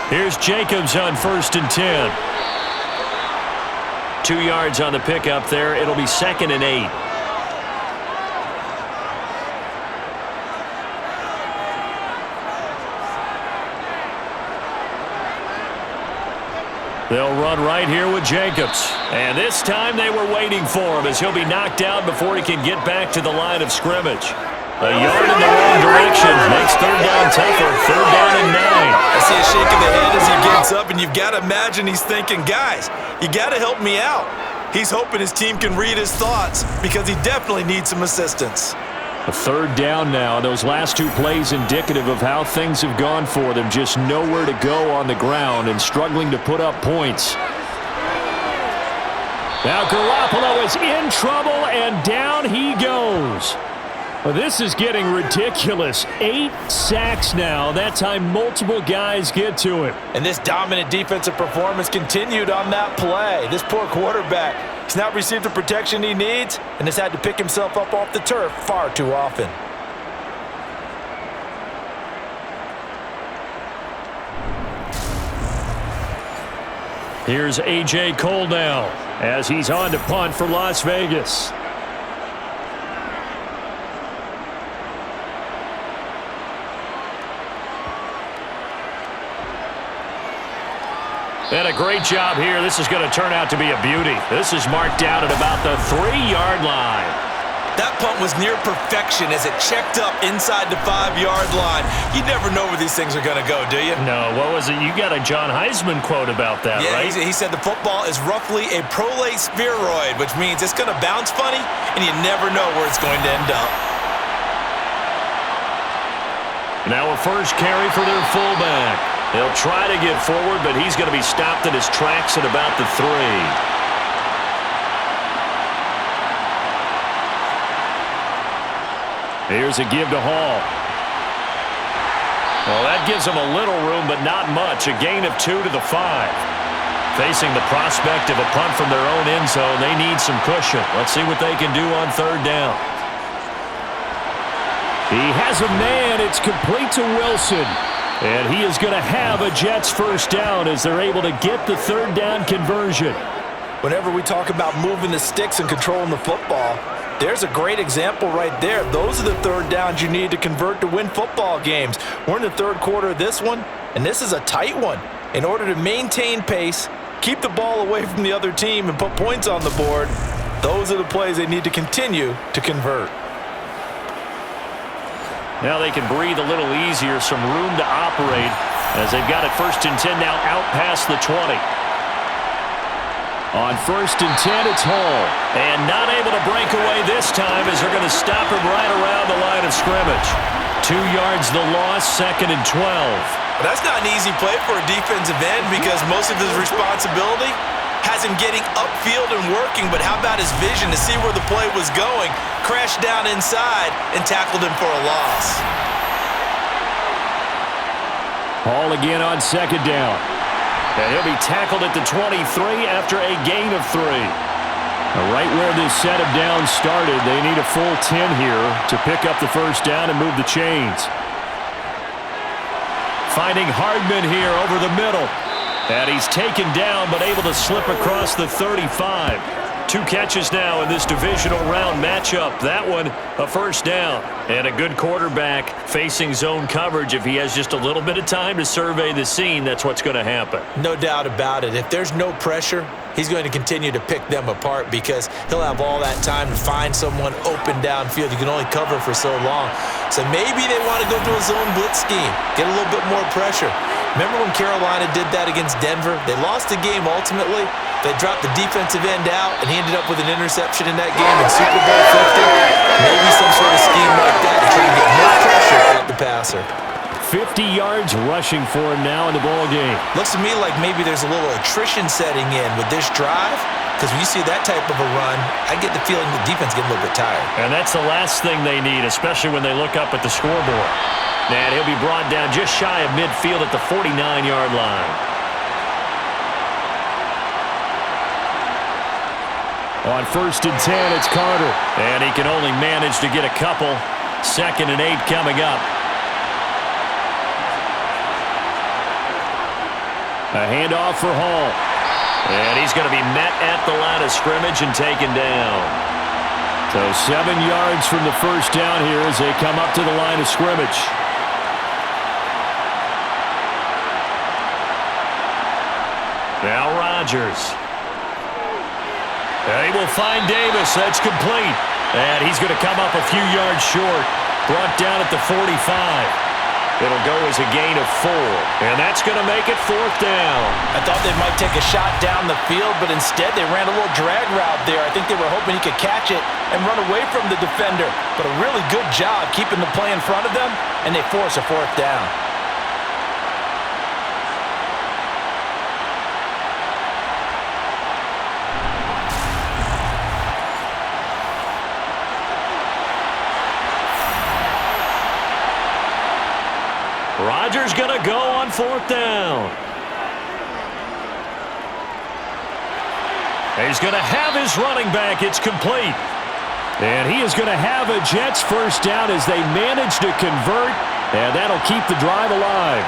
Here's Jacobs on 1st and 10. 2 yards on the pickup there. It'll be 2nd and 8. They'll run right here with Jacobs. And this time they were waiting for him as he'll be knocked down before he can get back to the line of scrimmage. A yard in the wrong direction makes third down tougher. 3rd down and 9. I see a shake of the head as he gets up, and you've got to imagine he's thinking, guys, you got to help me out. He's hoping his team can read his thoughts because he definitely needs some assistance. A 3rd down now. Those last 2 plays indicative of how things have gone for them. Just nowhere to go on the ground and struggling to put up points. Now Garoppolo is in trouble, and down he goes. Well, this is getting ridiculous. 8 sacks now. That time multiple guys get to him. And this dominant defensive performance continued on that play. This poor quarterback has not received the protection he needs and has had to pick himself up off the turf far too often. Here's A.J. Cole now as he's on to punt for Las Vegas. And a great job here. This is going to turn out to be a beauty. This is marked down at about the 3-yard line. That punt was near perfection as it checked up inside the 5-yard line. You never know where these things are going to go, do you? No, what was it? You got a John Heisman quote about that, right? Yeah, he said the football is roughly a prolate spheroid, which means it's going to bounce funny, and you never know where it's going to end up. Now a first carry for their fullback. He'll try to get forward, but he's going to be stopped in his tracks at about the 3. Here's a give to Hall. Well, that gives them a little room, but not much. A gain of 2 to the 5. Facing the prospect of a punt from their own end zone, they need some cushion. Let's see what they can do on 3rd down. He has a man. It's complete to Wilson. And he is going to have a Jets first down as they're able to get the 3rd down conversion. Whenever we talk about moving the sticks and controlling the football, there's a great example right there. Those are the 3rd downs you need to convert to win football games. We're in the 3rd quarter of this one, and this is a tight one. In order to maintain pace, keep the ball away from the other team, and put points on the board, those are the plays they need to continue to convert. Now they can breathe a little easier, some room to operate as they've got it 1st and 10 now out past the 20. On 1st and 10, it's Hall. And not able to break away this time as they're going to stop him right around the line of scrimmage. 2 yards the loss, 2nd and 12. But that's not an easy play for a defensive end because most of his responsibility has him getting upfield and working, but how about his vision to see where the play was going, crashed down inside, and tackled him for a loss. Hall again on 2nd down. And he'll be tackled at the 23 after a gain of 3. Right where this set of downs started, they need a full 10 here to pick up the first down and move the chains. Finding Hardman here over the middle. And he's taken down but able to slip across the 35. 2 catches now in this divisional round matchup. That one, a first down. And a good quarterback facing zone coverage. If he has just a little bit of time to survey the scene, that's what's going to happen. No doubt about it. If there's no pressure, he's going to continue to pick them apart because he'll have all that time to find someone open downfield. You can only cover for so long. So maybe they want to go to a zone blitz scheme, get a little bit more pressure. Remember when Carolina did that against Denver? They lost the game ultimately. They dropped the defensive end out, and he ended up with an interception in that game in Super Bowl 50. Maybe some sort of scheme like that to try and get more pressure at the passer. 50 yards rushing for him now in the ball game. Looks to me like maybe there's a little attrition setting in with this drive, because when you see that type of a run, I get the feeling the defense getting a little bit tired. And that's the last thing they need, especially when they look up at the scoreboard. And he'll be brought down just shy of midfield at the 49-yard line. On 1st and 10, it's Carter. And he can only manage to get a couple. 2nd and 8 coming up. A handoff for Hall. And he's going to be met at the line of scrimmage and taken down. So 7 yards from the first down here as they come up to the line of scrimmage. Now Rodgers. And he will find Davis. That's complete. And he's going to come up a few yards short. Brought down at the 45. It'll go as a gain of 4. And that's going to make it 4th down. I thought they might take a shot down the field, but instead they ran a little drag route there. I think they were hoping he could catch it and run away from the defender. But a really good job keeping the play in front of them, and they force a 4th down. Rodgers going to go on 4th down. He's going to have his running back. It's complete. And he is going to have a Jets first down as they manage to convert, and that'll keep the drive alive.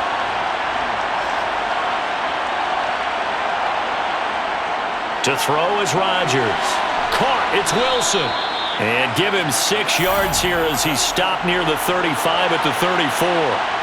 To throw is Rodgers. Caught. It's Wilson. And give him 6 yards here as he stopped near the 35 at the 34.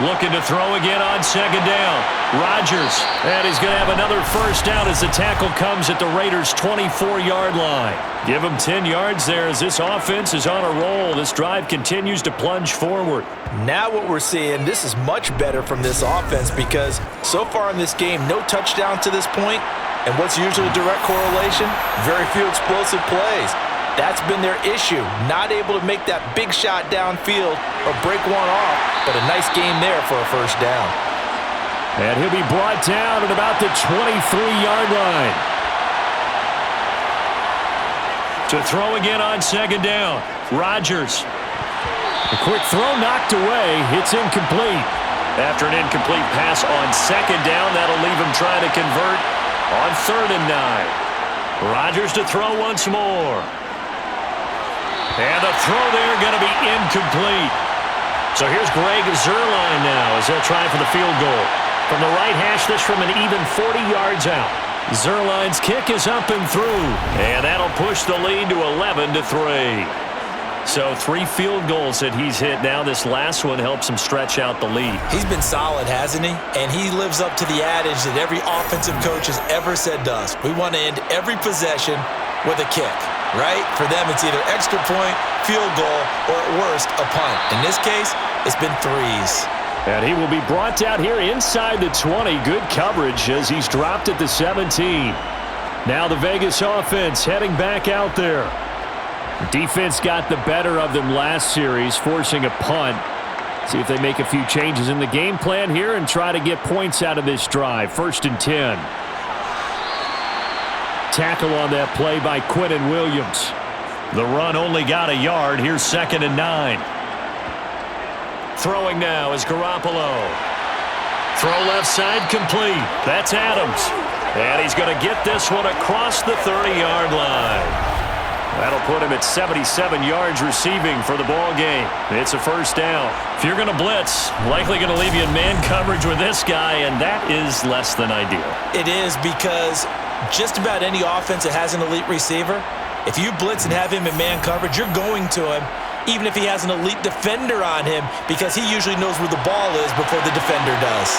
Looking to throw again on 2nd down. Rodgers. And he's going to have another first down as the tackle comes at the Raiders' 24-yard line. Give him 10 yards there as this offense is on a roll. This drive continues to plunge forward. Now what we're seeing, this is much better from this offense because so far in this game, no touchdown to this point. And what's usually a direct correlation? Very few explosive plays. That's been their issue, not able to make that big shot downfield or break one off, but a nice game there for a first down. And he'll be brought down at about the 23-yard line. To throw again on 2nd down, Rodgers. A quick throw knocked away. It's incomplete. After an incomplete pass on 2nd down, that'll leave him trying to convert on 3rd and 9. Rodgers to throw once more. And the throw there going to be incomplete. So here's Greg Zuerlein now as they'll try for the field goal. From the right hash, this from an even 40 yards out. Zuerlein's kick is up and through. And that'll push the lead to 11-3. So 3 field goals that he's hit now. This last one helps him stretch out the lead. He's been solid, hasn't he? And he lives up to the adage that every offensive coach has ever said to us. We want to end every possession with a kick, right? For them, it's either extra point, field goal, or at worst, a punt. In this case, it's been 3s. And he will be brought down here inside the 20. Good coverage as he's dropped at the 17. Now the Vegas offense heading back out there. Defense got the better of them last series, forcing a punt. See if they make a few changes in the game plan here and try to get points out of this drive. 1st and 10. Tackle on that play by Quentin Williams. The run only got a yard. Here's 2nd and 9. Throwing now is Garoppolo. Throw left side complete. That's Adams. And he's going to get this one across the 30-yard line. That'll put him at 77 yards receiving for the ball game. It's a first down. If you're going to blitz, likely going to leave you in man coverage with this guy, and that is less than ideal. It is, because just about any offense that has an elite receiver, if you blitz and have him in man coverage, you're going to him, even if he has an elite defender on him, because he usually knows where the ball is before the defender does.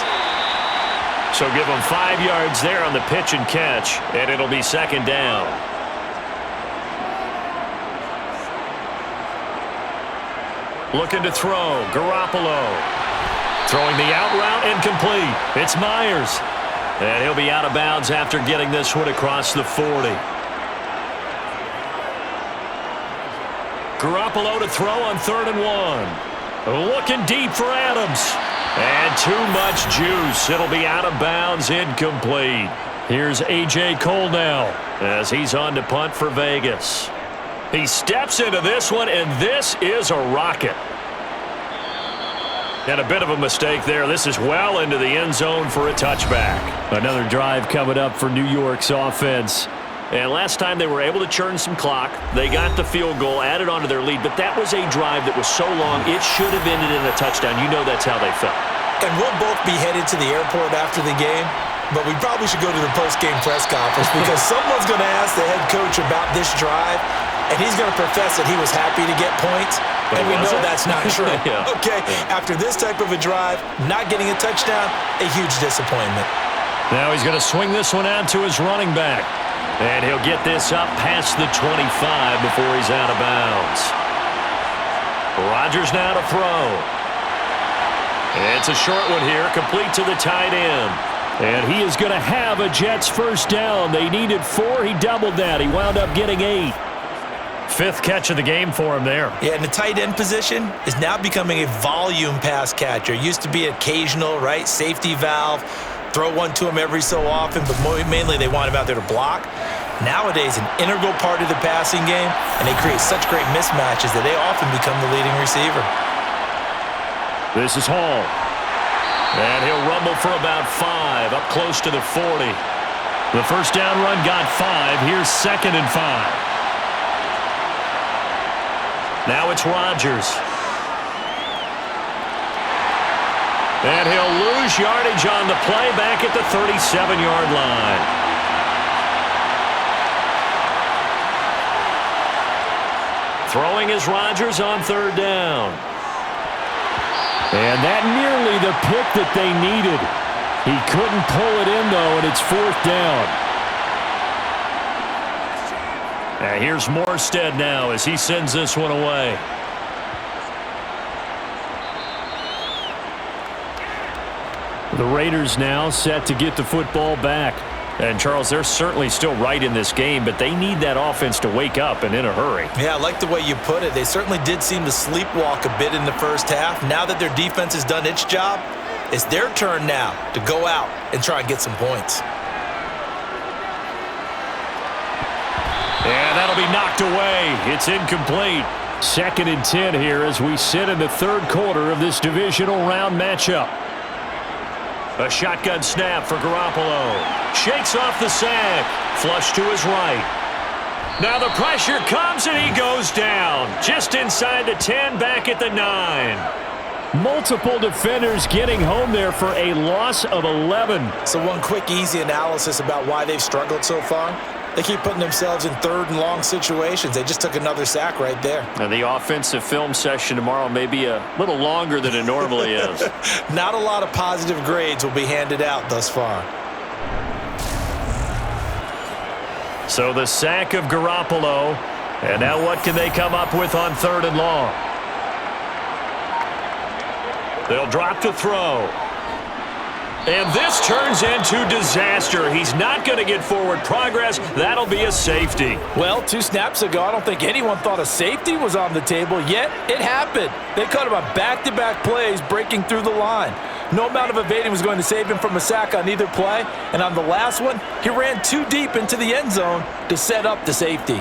So give him 5 yards there on the pitch and catch, and it'll be second down. Looking to throw, Garoppolo. Throwing the out route, incomplete. It's Myers. And he'll be out of bounds after getting this one across the 40. Garoppolo to throw on 3rd and 1. Looking deep for Adams. And too much juice. It'll be out of bounds, incomplete. Here's A.J. Cole now as he's on to punt for Vegas. He steps into this one, and this is a rocket. And a bit of a mistake there. This is well into the end zone for a touchback. Another drive coming up for New York's offense. And last time they were able to churn some clock. They got the field goal, added on to their lead, but that was a drive that was so long, it should have ended in a touchdown. You know that's how they felt. And we'll both be headed to the airport after the game, but we probably should go to the post-game press conference because someone's going to ask the head coach about this drive, and he's going to profess that he was happy to get points, and we know that's not true. Yeah. Okay, after this type of a drive, not getting a touchdown, a huge disappointment. Now he's going to swing this one out to his running back. And he'll get this up past the 25 before he's out of bounds. Rodgers now to throw. It's a short one here, complete to the tight end. And he is going to have a Jets first down. They needed 4. He doubled that. He wound up getting 8. 5th catch of the game for him there. Yeah, and the tight end position is now becoming a volume pass catcher. Used to be occasional, right? Safety valve. Throw one to him every so often, but mainly they want him out there to block. Nowadays, an integral part of the passing game, and they create such great mismatches that they often become the leading receiver. This is Hall. And he'll rumble for about 5, up close to the 40. The first down run got 5. Here's 2nd and 5. Now it's Rodgers. And he'll lose yardage on the play back at the 37-yard line. Throwing is Rodgers on 3rd down. And that nearly the pick that they needed. He couldn't pull it in, though, and it's 4th down. And here's Morstead now as he sends this one away. The Raiders now set to get the football back. And, Charles, they're certainly still right in this game, but they need that offense to wake up and in a hurry. Yeah, I like the way you put it. They certainly did seem to sleepwalk a bit in the first half. Now that their defense has done its job, it's their turn now to go out and try and get some points. And that'll be knocked away. It's incomplete. 2nd and 10 here as we sit in the 3rd quarter of this divisional round matchup. A shotgun snap for Garoppolo. Shakes off the sack. Flush to his right. Now the pressure comes and he goes down. Just inside the 10, back at the 9. Multiple defenders getting home there for a loss of 11. So one quick, easy analysis about why they've struggled so far. They keep putting themselves in 3rd and long situations. They just took another sack right there. And the offensive film session tomorrow may be a little longer than it normally is. Not a lot of positive grades will be handed out thus far. So the sack of Garoppolo. And now what can they come up with on 3rd and long? They'll drop to throw. And this turns into disaster. He's not going to get forward progress. That'll be a safety. Well, 2 snaps ago, I don't think anyone thought a safety was on the table, yet it happened. They cut him on back-to-back plays, breaking through the line. No amount of evading was going to save him from a sack on either play, and on the last one, he ran too deep into the end zone to set up the safety.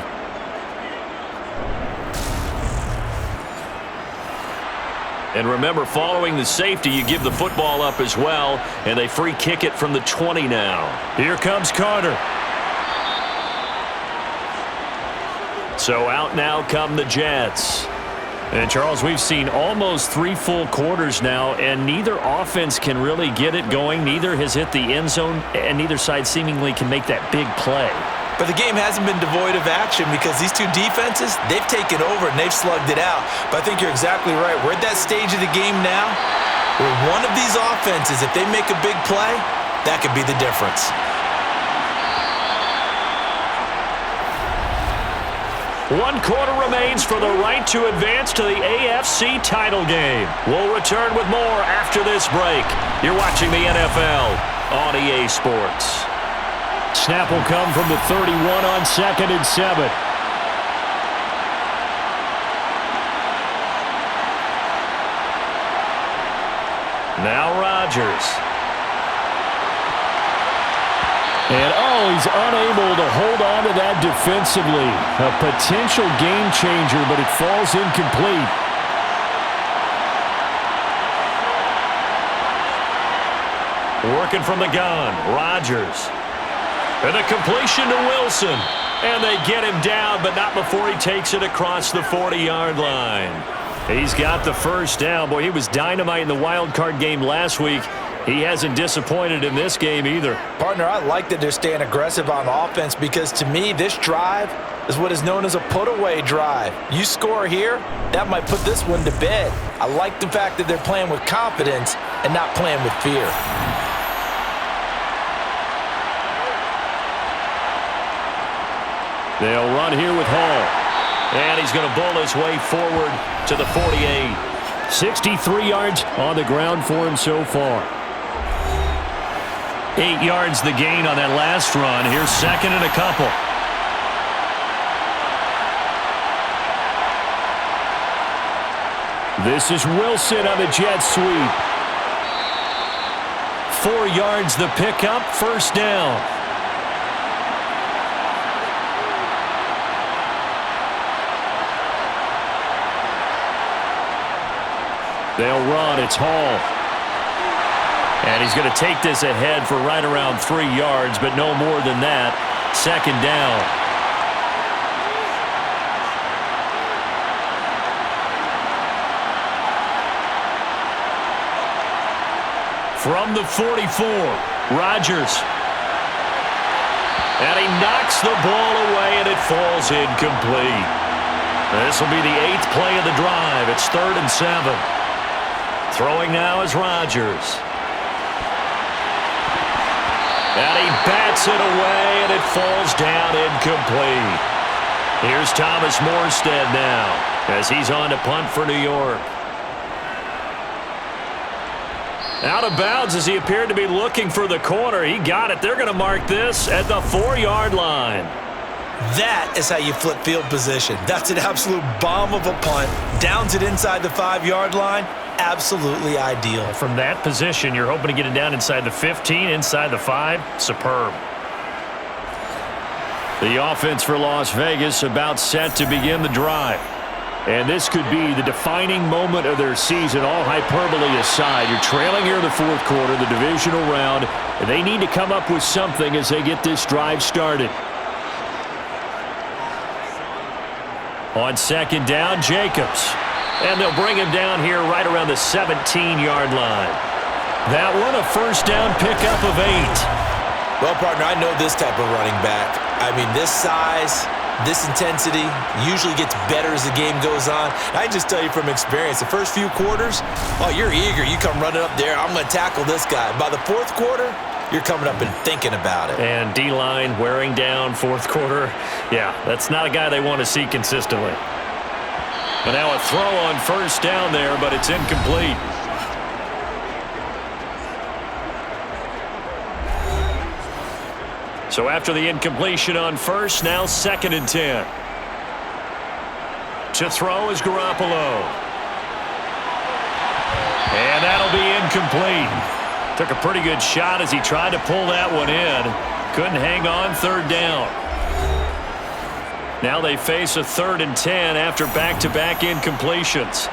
And remember, following the safety, you give the football up as well, and they free kick it from the 20 now. Here comes Carter. So out now come the Jets. And, Charles, we've seen almost 3 full quarters now, and neither offense can really get it going. Neither has hit the end zone, and neither side seemingly can make that big play. But the game hasn't been devoid of action because these two defenses, they've taken over and they've slugged it out. But I think you're exactly right. We're at that stage of the game now where one of these offenses, if they make a big play, that could be the difference. 1 quarter remains for the right to advance to the AFC title game. We'll return with more after this break. You're watching the NFL on EA Sports. Snap will come from the 31 on 2nd and 7. Now Rodgers. And, he's unable to hold on to that defensively. A potential game changer, but it falls incomplete. Working from the gun, Rodgers. And a completion to Wilson. And they get him down, but not before he takes it across the 40-yard line. He's got the first down. Boy, he was dynamite in the wild card game last week. He hasn't disappointed in this game either. Partner, I like that they're staying aggressive on offense because to me, this drive is what is known as a put-away drive. You score here, that might put this one to bed. I like the fact that they're playing with confidence and not playing with fear. They'll run here with Hall. And he's going to bull his way forward to the 48. 63 yards on the ground for him so far. 8 yards the gain on that last run. Here's 2nd and a couple. This is Wilson on the jet sweep. 4 yards the pickup, first down. They'll run. It's Hall. And he's going to take this ahead for right around 3 yards, but no more than that. 2nd down. From the 44, Rodgers. And he knocks the ball away, and it falls incomplete. This will be the 8th play of the drive. It's 3rd and 7. Throwing now is Rodgers. And he bats it away, and it falls down incomplete. Here's Thomas Morstead now as he's on to punt for New York. Out of bounds as he appeared to be looking for the corner. He got it. They're going to mark this at the 4-yard line. That is how you flip field position. That's an absolute bomb of a punt. Downs it inside the 5-yard line. Absolutely ideal. From that position, you're hoping to get it down inside the 15, inside the 5. Superb. The offense for Las Vegas about set to begin the drive. And this could be the defining moment of their season, all hyperbole aside. You're trailing here in the 4th quarter, the divisional round, and they need to come up with something as they get this drive started. On 2nd down, Jacobs. And they'll bring him down here right around the 17-yard line. That one a first down pickup of 8. Well, partner, I know this type of running back. I mean, this size, this intensity usually gets better as the game goes on. I just tell you from experience, the first few quarters, you're eager. You come running up there, I'm going to tackle this guy. By the 4th quarter, you're coming up and thinking about it. And D-line wearing down 4th quarter. Yeah, that's not a guy they want to see consistently. But now a throw on first down there, but it's incomplete. So after the incompletion on first, now 2nd and 10. To throw is Garoppolo. And that'll be incomplete. Took a pretty good shot as he tried to pull that one in. Couldn't hang on, 3rd down. Now they face a 3rd and 10 after back-to-back incompletions.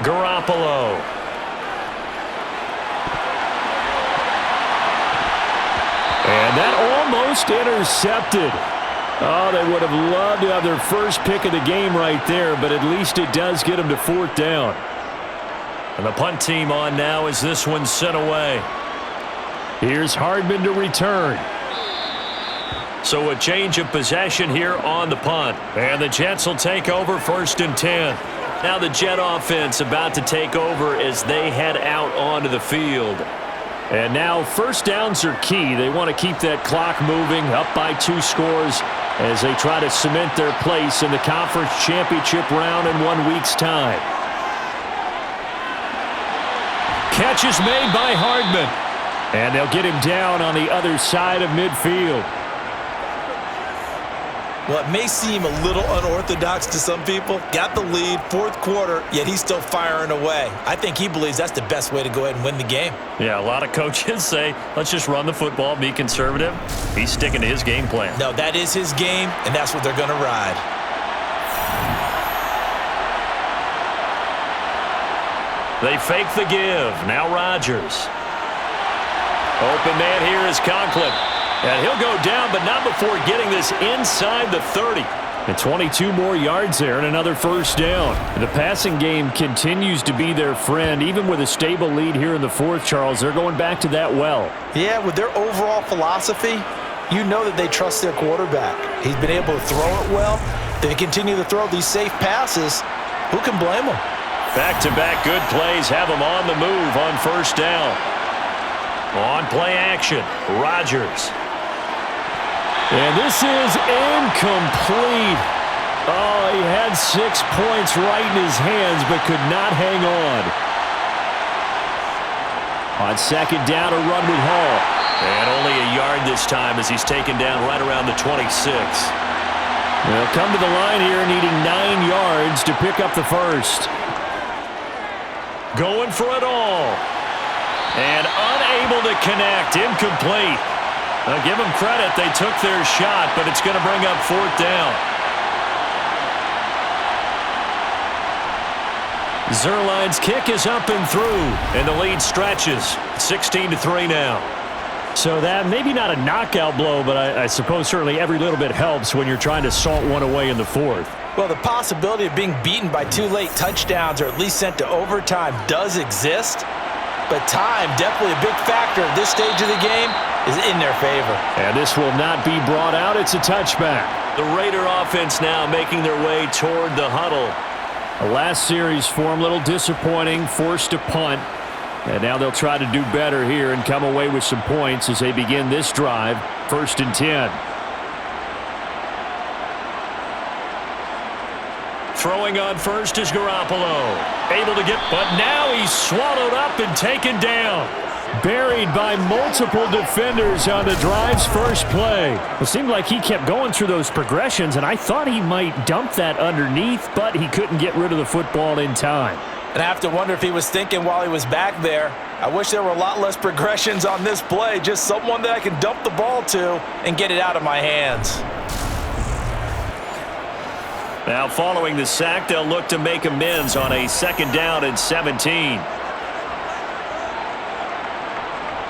Garoppolo. And that almost intercepted. Oh, they would have loved to have their first pick of the game right there, but at least it does get them to 4th down. And the punt team on now as this one's sent away. Here's Hardman to return. So a change of possession here on the punt. And the Jets will take over 1st and 10. Now the Jet offense about to take over as they head out onto the field. And now 1st downs are key. They want to keep that clock moving, up by 2 scores as they try to cement their place in the conference championship round in 1 week's time. Catch is made by Hardman. And they'll get him down on the other side of midfield. Well, it may seem a little unorthodox to some people. Got the lead, 4th quarter, yet he's still firing away. I think he believes that's the best way to go ahead and win the game. Yeah, a lot of coaches say, let's just run the football, be conservative. He's sticking to his game plan. No, that is his game, and that's what they're going to ride. They fake the give. Now Rodgers. Open man here is Conklin. And he'll go down, but not before getting this inside the 30. And 22 more yards there and another 1st down. The passing game continues to be their friend. Even with a stable lead here in the 4th, Charles, they're going back to that well. Yeah, with their overall philosophy, you know that they trust their quarterback. He's been able to throw it well. They continue to throw these safe passes. Who can blame them? Back-to-back good plays have them on the move on 1st down. On play action, Rodgers. And this is incomplete. Oh, he had 6 points right in his hands, but could not hang on. On 2nd down, a run with Hall. And only a yard this time as he's taken down right around the 26. They'll come to the line here needing 9 yards to pick up the 1st. Going for it all. And unable to connect. Incomplete. Now give them credit. They took their shot, but it's going to bring up 4th down. Zerline's kick is up and through, and the lead stretches. 16-3 now. So that maybe not a knockout blow, but I suppose certainly every little bit helps when you're trying to salt one away in the 4th. Well, the possibility of being beaten by 2 late touchdowns or at least sent to overtime does exist. But time, definitely a big factor at this stage of the game, is in their favor. And this will not be brought out. It's a touchback. The Raider offense now making their way toward the huddle. The last series for them, a little disappointing, forced to punt. And now they'll try to do better here and come away with some points as they begin this drive. 1st and 10. Throwing on 1st is Garoppolo. Able to get, but now he's swallowed up and taken down. Buried by multiple defenders on the drive's first play. It seemed like he kept going through those progressions, and I thought he might dump that underneath, but he couldn't get rid of the football in time. And I have to wonder if he was thinking while he was back there, I wish there were a lot less progressions on this play, just someone that I can dump the ball to and get it out of my hands. Now following the sack, they'll look to make amends on a 2nd down and 17.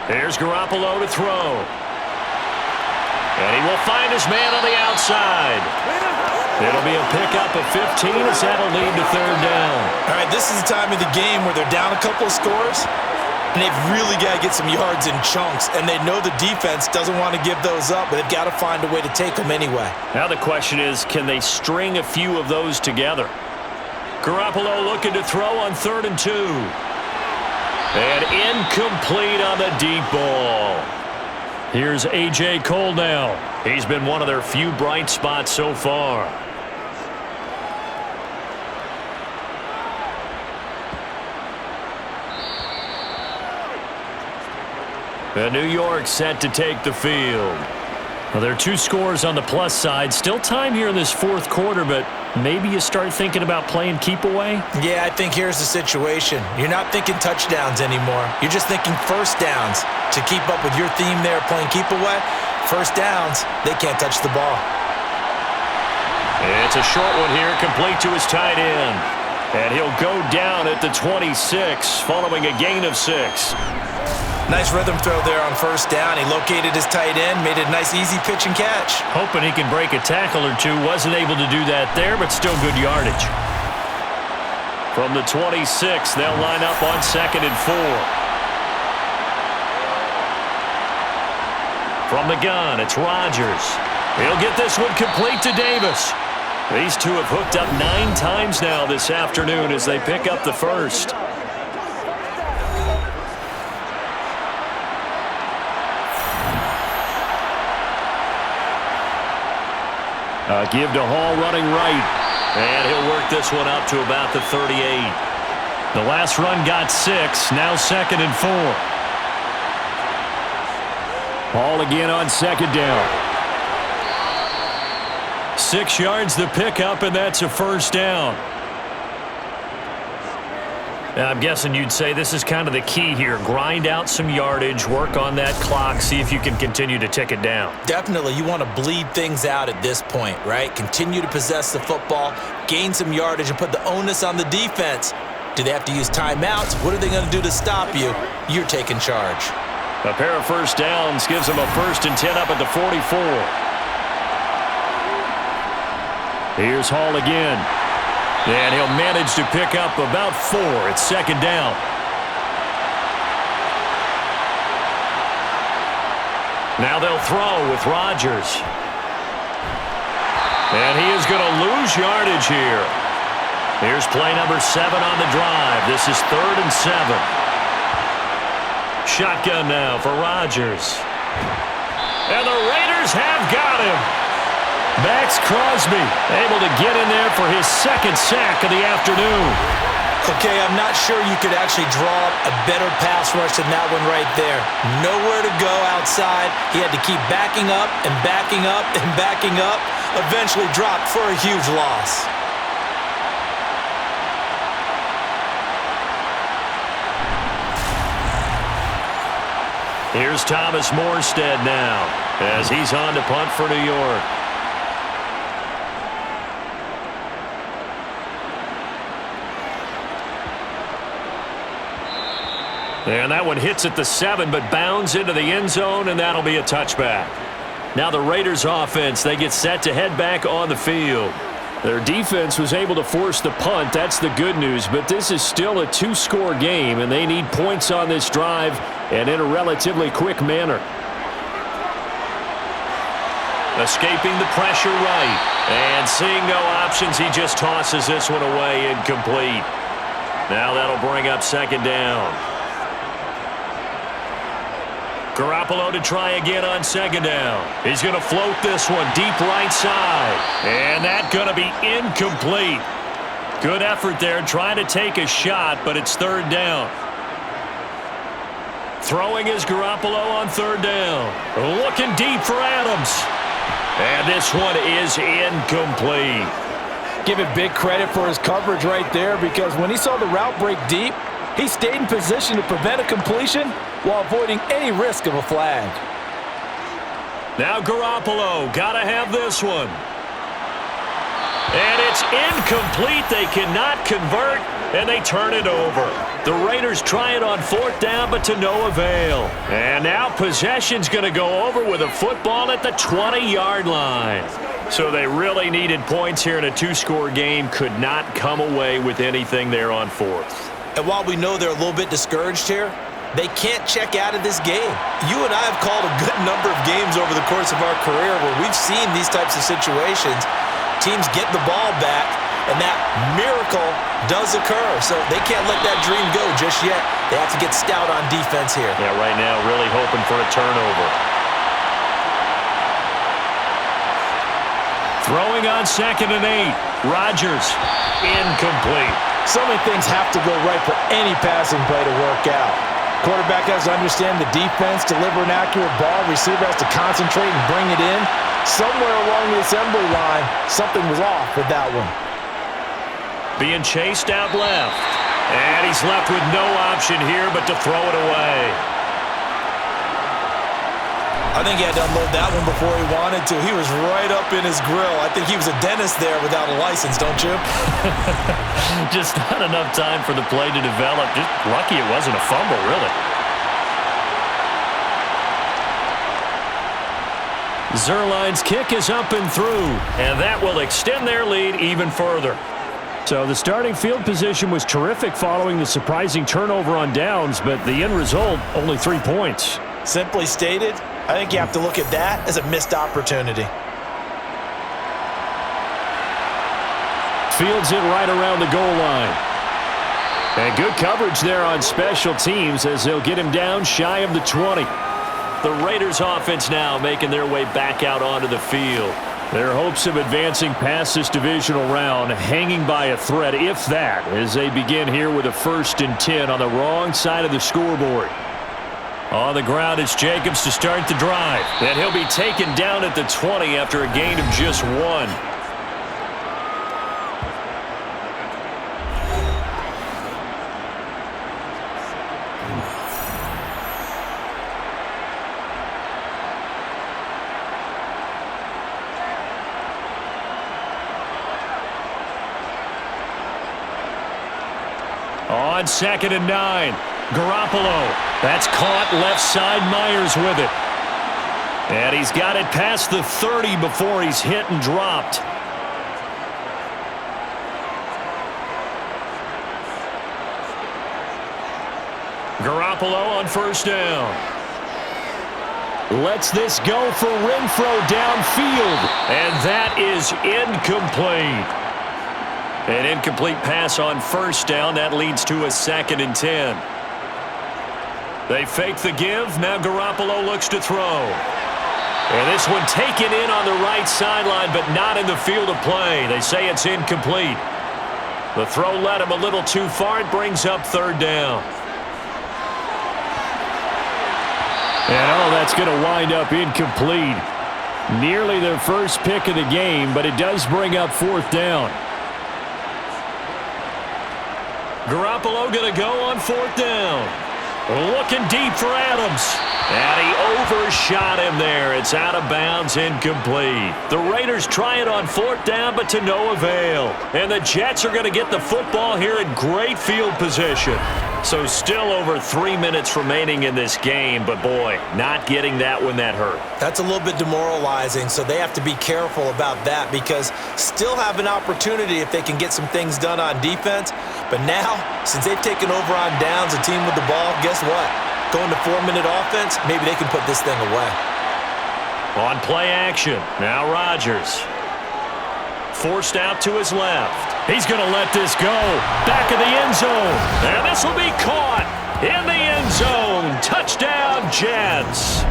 There's Garoppolo to throw. And he will find his man on the outside. It'll be a pickup of 15 as that'll lead to 3rd down. All right, this is the time of the game where they're down a couple of scores, and they've really got to get some yards in chunks, and they know the defense doesn't want to give those up, but they've got to find a way to take them anyway. Now the question is, can they string a few of those together? Garoppolo looking to throw on 3rd and 2. And incomplete on the deep ball. Here's A.J. Cole now. He's been one of their few bright spots so far. And New York set to take the field. Well, there are 2 scores on the plus side. Still time here in this 4th quarter, but maybe you start thinking about playing keep away? Yeah, I think here's the situation. You're not thinking touchdowns anymore. You're just thinking 1st downs. To keep up with your theme there, playing keep away, 1st downs, they can't touch the ball. It's a short one here, complete to his tight end. And he'll go down at the 26, following a gain of 6. Nice rhythm throw there on first down. He located his tight end, made it a nice easy pitch and catch. Hoping he can break a tackle or two. Wasn't able to do that there, but still good yardage. From the 26, they'll line up on 2nd and 4. From the gun, it's Rodgers. He'll get this one complete to Davis. These two have hooked up 9 times now this afternoon as they pick up the first. Give to Hall running right. And he'll work this one up to about the 38. The last run got 6. Now 2nd and 4. Hall again on 2nd down. 6 yards the pickup, and that's a first down. Now, I'm guessing you'd say this is kind of the key here. Grind out some yardage, work on that clock, see if you can continue to tick it down. Definitely, you want to bleed things out at this point, right? Continue to possess the football, gain some yardage, and put the onus on the defense. Do they have to use timeouts? What are they going to do to stop you? You're taking charge. A pair of first downs gives them a 1st and 10 up at the 44. Here's Hall again. And he'll manage to pick up about 4. It's 2nd down. Now they'll throw with Rodgers. And he is going to lose yardage here. Here's play number 7 on the drive. This is 3rd and 7. Shotgun now for Rodgers. And the Raiders have got him. Max Crosby able to get in there for his 2nd sack of the afternoon. Okay, I'm not sure you could actually draw up a better pass rush than that one right there. Nowhere to go outside. He had to keep backing up and backing up and backing up. Eventually dropped for a huge loss. Here's Thomas Morstead now as he's on to punt for New York. And that one hits at the 7, but bounds into the end zone, and that'll be a touchback. Now the Raiders offense, they get set to head back on the field. Their defense was able to force the punt. That's the good news, but this is still a 2-score game, and they need points on this drive and in a relatively quick manner. Escaping the pressure right, and seeing no options, he just tosses this one away incomplete. Now that'll bring up 2nd down. Garoppolo to try again on 2nd down. He's going to float this one deep right side. And that's going to be incomplete. Good effort there trying to take a shot, but it's 3rd down. Throwing is Garoppolo on 3rd down. Looking deep for Adams. And this one is incomplete. Give it big credit for his coverage right there, because when he saw the route break deep, he stayed in position to prevent a completion while avoiding any risk of a flag. Now Garoppolo, gotta have this one. And it's incomplete. They cannot convert, and they turn it over. The Raiders try it on 4th down, but to no avail. And now possession's going to go over with a football at the 20-yard line. So they really needed points here in a 2-score game. Could not come away with anything there on 4th. And while we know they're a little bit discouraged here, they can't check out of this game. You and I have called a good number of games over the course of our career where we've seen these types of situations. Teams get the ball back, and that miracle does occur. So they can't let that dream go just yet. They have to get stout on defense here. Yeah, right now really hoping for a turnover. Throwing on 2nd and 8. Rodgers, incomplete. So many things have to go right for any passing play to work out. Quarterback has to understand the defense, deliver an accurate ball. Receiver has to concentrate and bring it in. Somewhere along the assembly line, something was off with that one. Being chased out left. And he's left with no option here but to throw it away. I think he had to unload that one before he wanted to. He was right up in his grill. I think he was a dentist there without a license, don't you? Just not enough time for the play to develop. Just lucky it wasn't a fumble, really. Zerline's kick is up and through, and that will extend their lead even further. So the starting field position was terrific following the surprising turnover on downs, but the end result, only 3 points. Simply stated, I think you have to look at that as a missed opportunity. Fields it right around the goal line. And good coverage there on special teams as they'll get him down shy of the 20. The Raiders offense now making their way back out onto the field. Their hopes of advancing past this divisional round hanging by a thread, if that, as they begin here with a 1st and 10 on the wrong side of the scoreboard. On the ground, it's Jacobs to start the drive. And he'll be taken down at the 20 after a gain of just 1. On 2nd and 9, Garoppolo. That's caught left side. Myers with it. And he's got it past the 30 before he's hit and dropped. Garoppolo on 1st down. Lets this go for Renfro downfield. And that is incomplete. An incomplete pass on 1st down. That leads to a 2nd and 10. They fake the give. Now Garoppolo looks to throw. And this one taken in on the right sideline, but not in the field of play. They say it's incomplete. The throw led him a little too far. It brings up 3rd down. And that's going to wind up incomplete. Nearly their first pick of the game, but it does bring up 4th down. Garoppolo going to go on 4th down. Looking deep for Adams. And he overshot him there. It's out of bounds, incomplete. The Raiders try it on 4th down, but to no avail. And the Jets are going to get the football here in great field position. So still over 3 minutes remaining in this game, but boy, not getting that when that hurt. That's a little bit demoralizing, so they have to be careful about that because still have an opportunity if they can get some things done on defense. But now, since they've taken over on downs, a team with the ball, guess what? Going to 4-minute offense, maybe they can put this thing away. On play action, now Rodgers. Forced out to his left. He's going to let this go. Back of the end zone. And this will be caught in the end zone. Touchdown, Jets.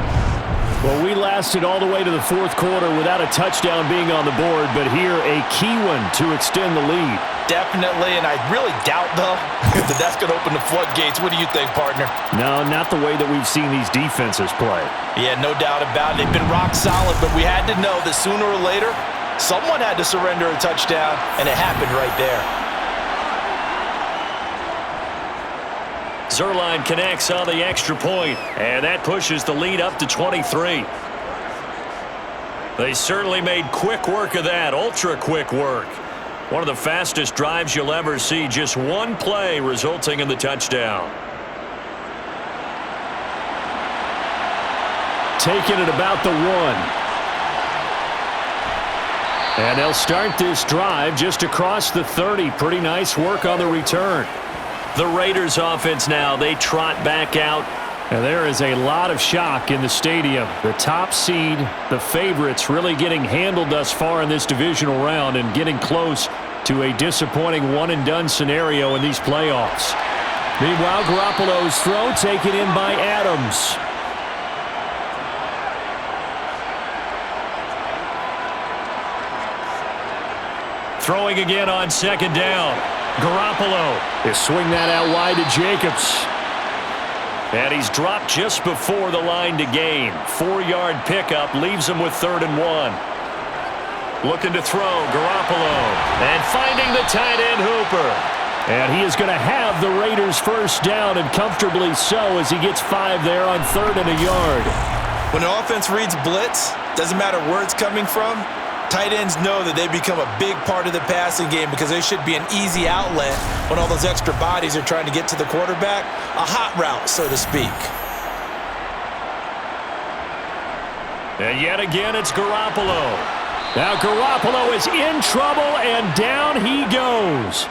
Well, we lasted all the way to the 4th quarter without a touchdown being on the board, but here a key one to extend the lead. Definitely, and I really doubt, though, that that's going to open the floodgates. What do you think, partner? No, not the way that we've seen these defenses play. Yeah, no doubt about it. They've been rock solid, but we had to know that sooner or later, someone had to surrender a touchdown, and it happened right there. Zerline connects on the extra point, and that pushes the lead up to 23. They certainly made quick work of that, ultra-quick work. One of the fastest drives you'll ever see, just one play resulting in the touchdown. Taking it about the 1. And they'll start this drive just across the 30. Pretty nice work on the return. The Raiders offense now, they trot back out. And there is a lot of shock in the stadium. The top seed, the favorites, really getting handled thus far in this divisional round and getting close to a disappointing one-and-done scenario in these playoffs. Meanwhile, Garoppolo's throw taken in by Adams. Throwing again on 2nd down. Garoppolo. They swing that out wide to Jacobs. And he's dropped just before the line to gain. 4-yard pickup leaves him with 3rd and 1. Looking to throw, Garoppolo. And finding the tight end, Hooper. And he is going to have the Raiders' 1st down, and comfortably so, as he gets 5 there on 3rd and a yard. When an offense reads blitz, doesn't matter where it's coming from, tight ends know that they become a big part of the passing game because they should be an easy outlet when all those extra bodies are trying to get to the quarterback. A hot route, so to speak. And yet again, it's Garoppolo. Now Garoppolo is in trouble, and down he goes.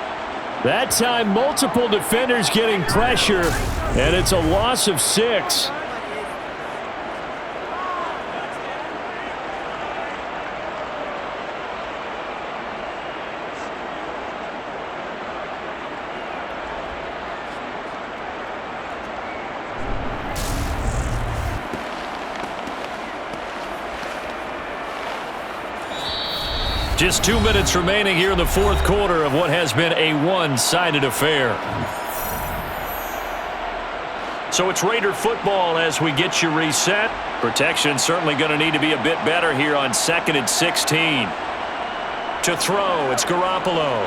That time, multiple defenders getting pressure, and it's a loss of 6. Just 2 minutes remaining here in the fourth quarter of what has been a one-sided affair. So it's Raider football as we get you reset. Protection certainly going to need to be a bit better here on 2nd and 16. To throw, it's Garoppolo.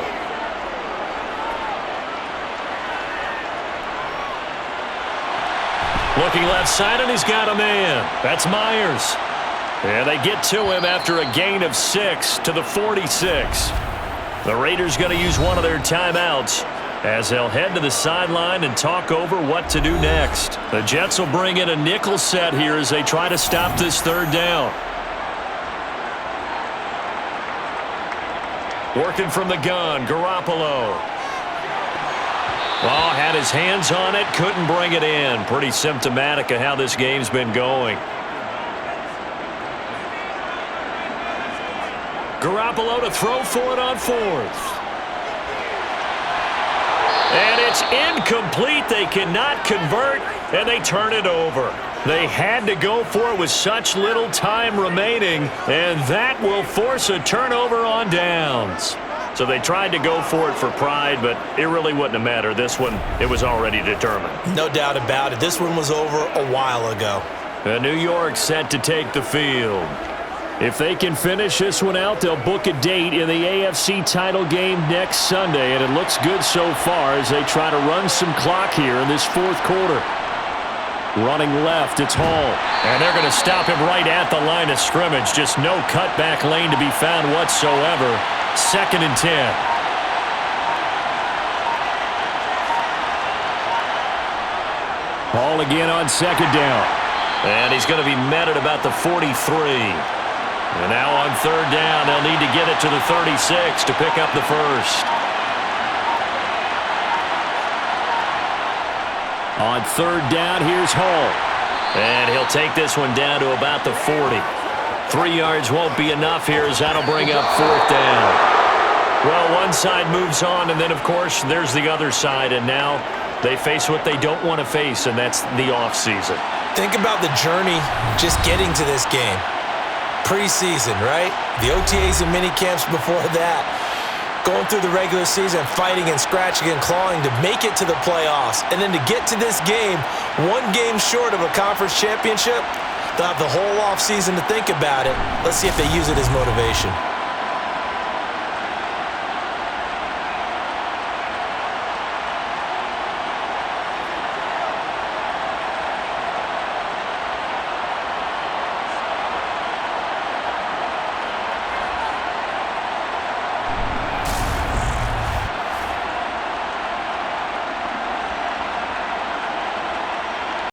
Looking left side, and he's got a man. That's Myers. And they get to him after a gain of 6 to the 46. The Raiders going to use one of their timeouts as they'll head to the sideline and talk over what to do next. The Jets will bring in a nickel set here as they try to stop this third down. Working from the gun, Garoppolo. Oh, had his hands on it, couldn't bring it in. Pretty symptomatic of how this game's been going. Garoppolo to throw for it on 4th. And it's incomplete. They cannot convert, and they turn it over. They had to go for it with such little time remaining, and that will force a turnover on downs. So they tried to go for it for pride, but it really wouldn't have mattered. This one, it was already determined. No doubt about it. This one was over a while ago. New York set to take the field. If they can finish this one out, they'll book a date in the AFC title game next Sunday, and it looks good so far as they try to run some clock here in this fourth quarter. Running left, it's Hall. And they're going to stop him right at the line of scrimmage. Just no cutback lane to be found whatsoever. 2nd and 10. Hall again on 2nd down. And he's going to be met at about the 43. And now on 3rd down, they'll need to get it to the 36 to pick up the first. On 3rd down, here's Hall. And he'll take this one down to about the 40. 3 yards won't be enough here as that'll bring up 4th down. Well, one side moves on, and then, of course, there's the other side. And now they face what they don't want to face, and that's the offseason. Think about the journey just getting to this game. Preseason, right? The OTAs and mini camps before that. Going through the regular season, fighting and scratching and clawing to make it to the playoffs. And then to get to this game, 1 game short of a conference championship, they'll have the whole offseason to think about it. Let's see if they use it as motivation.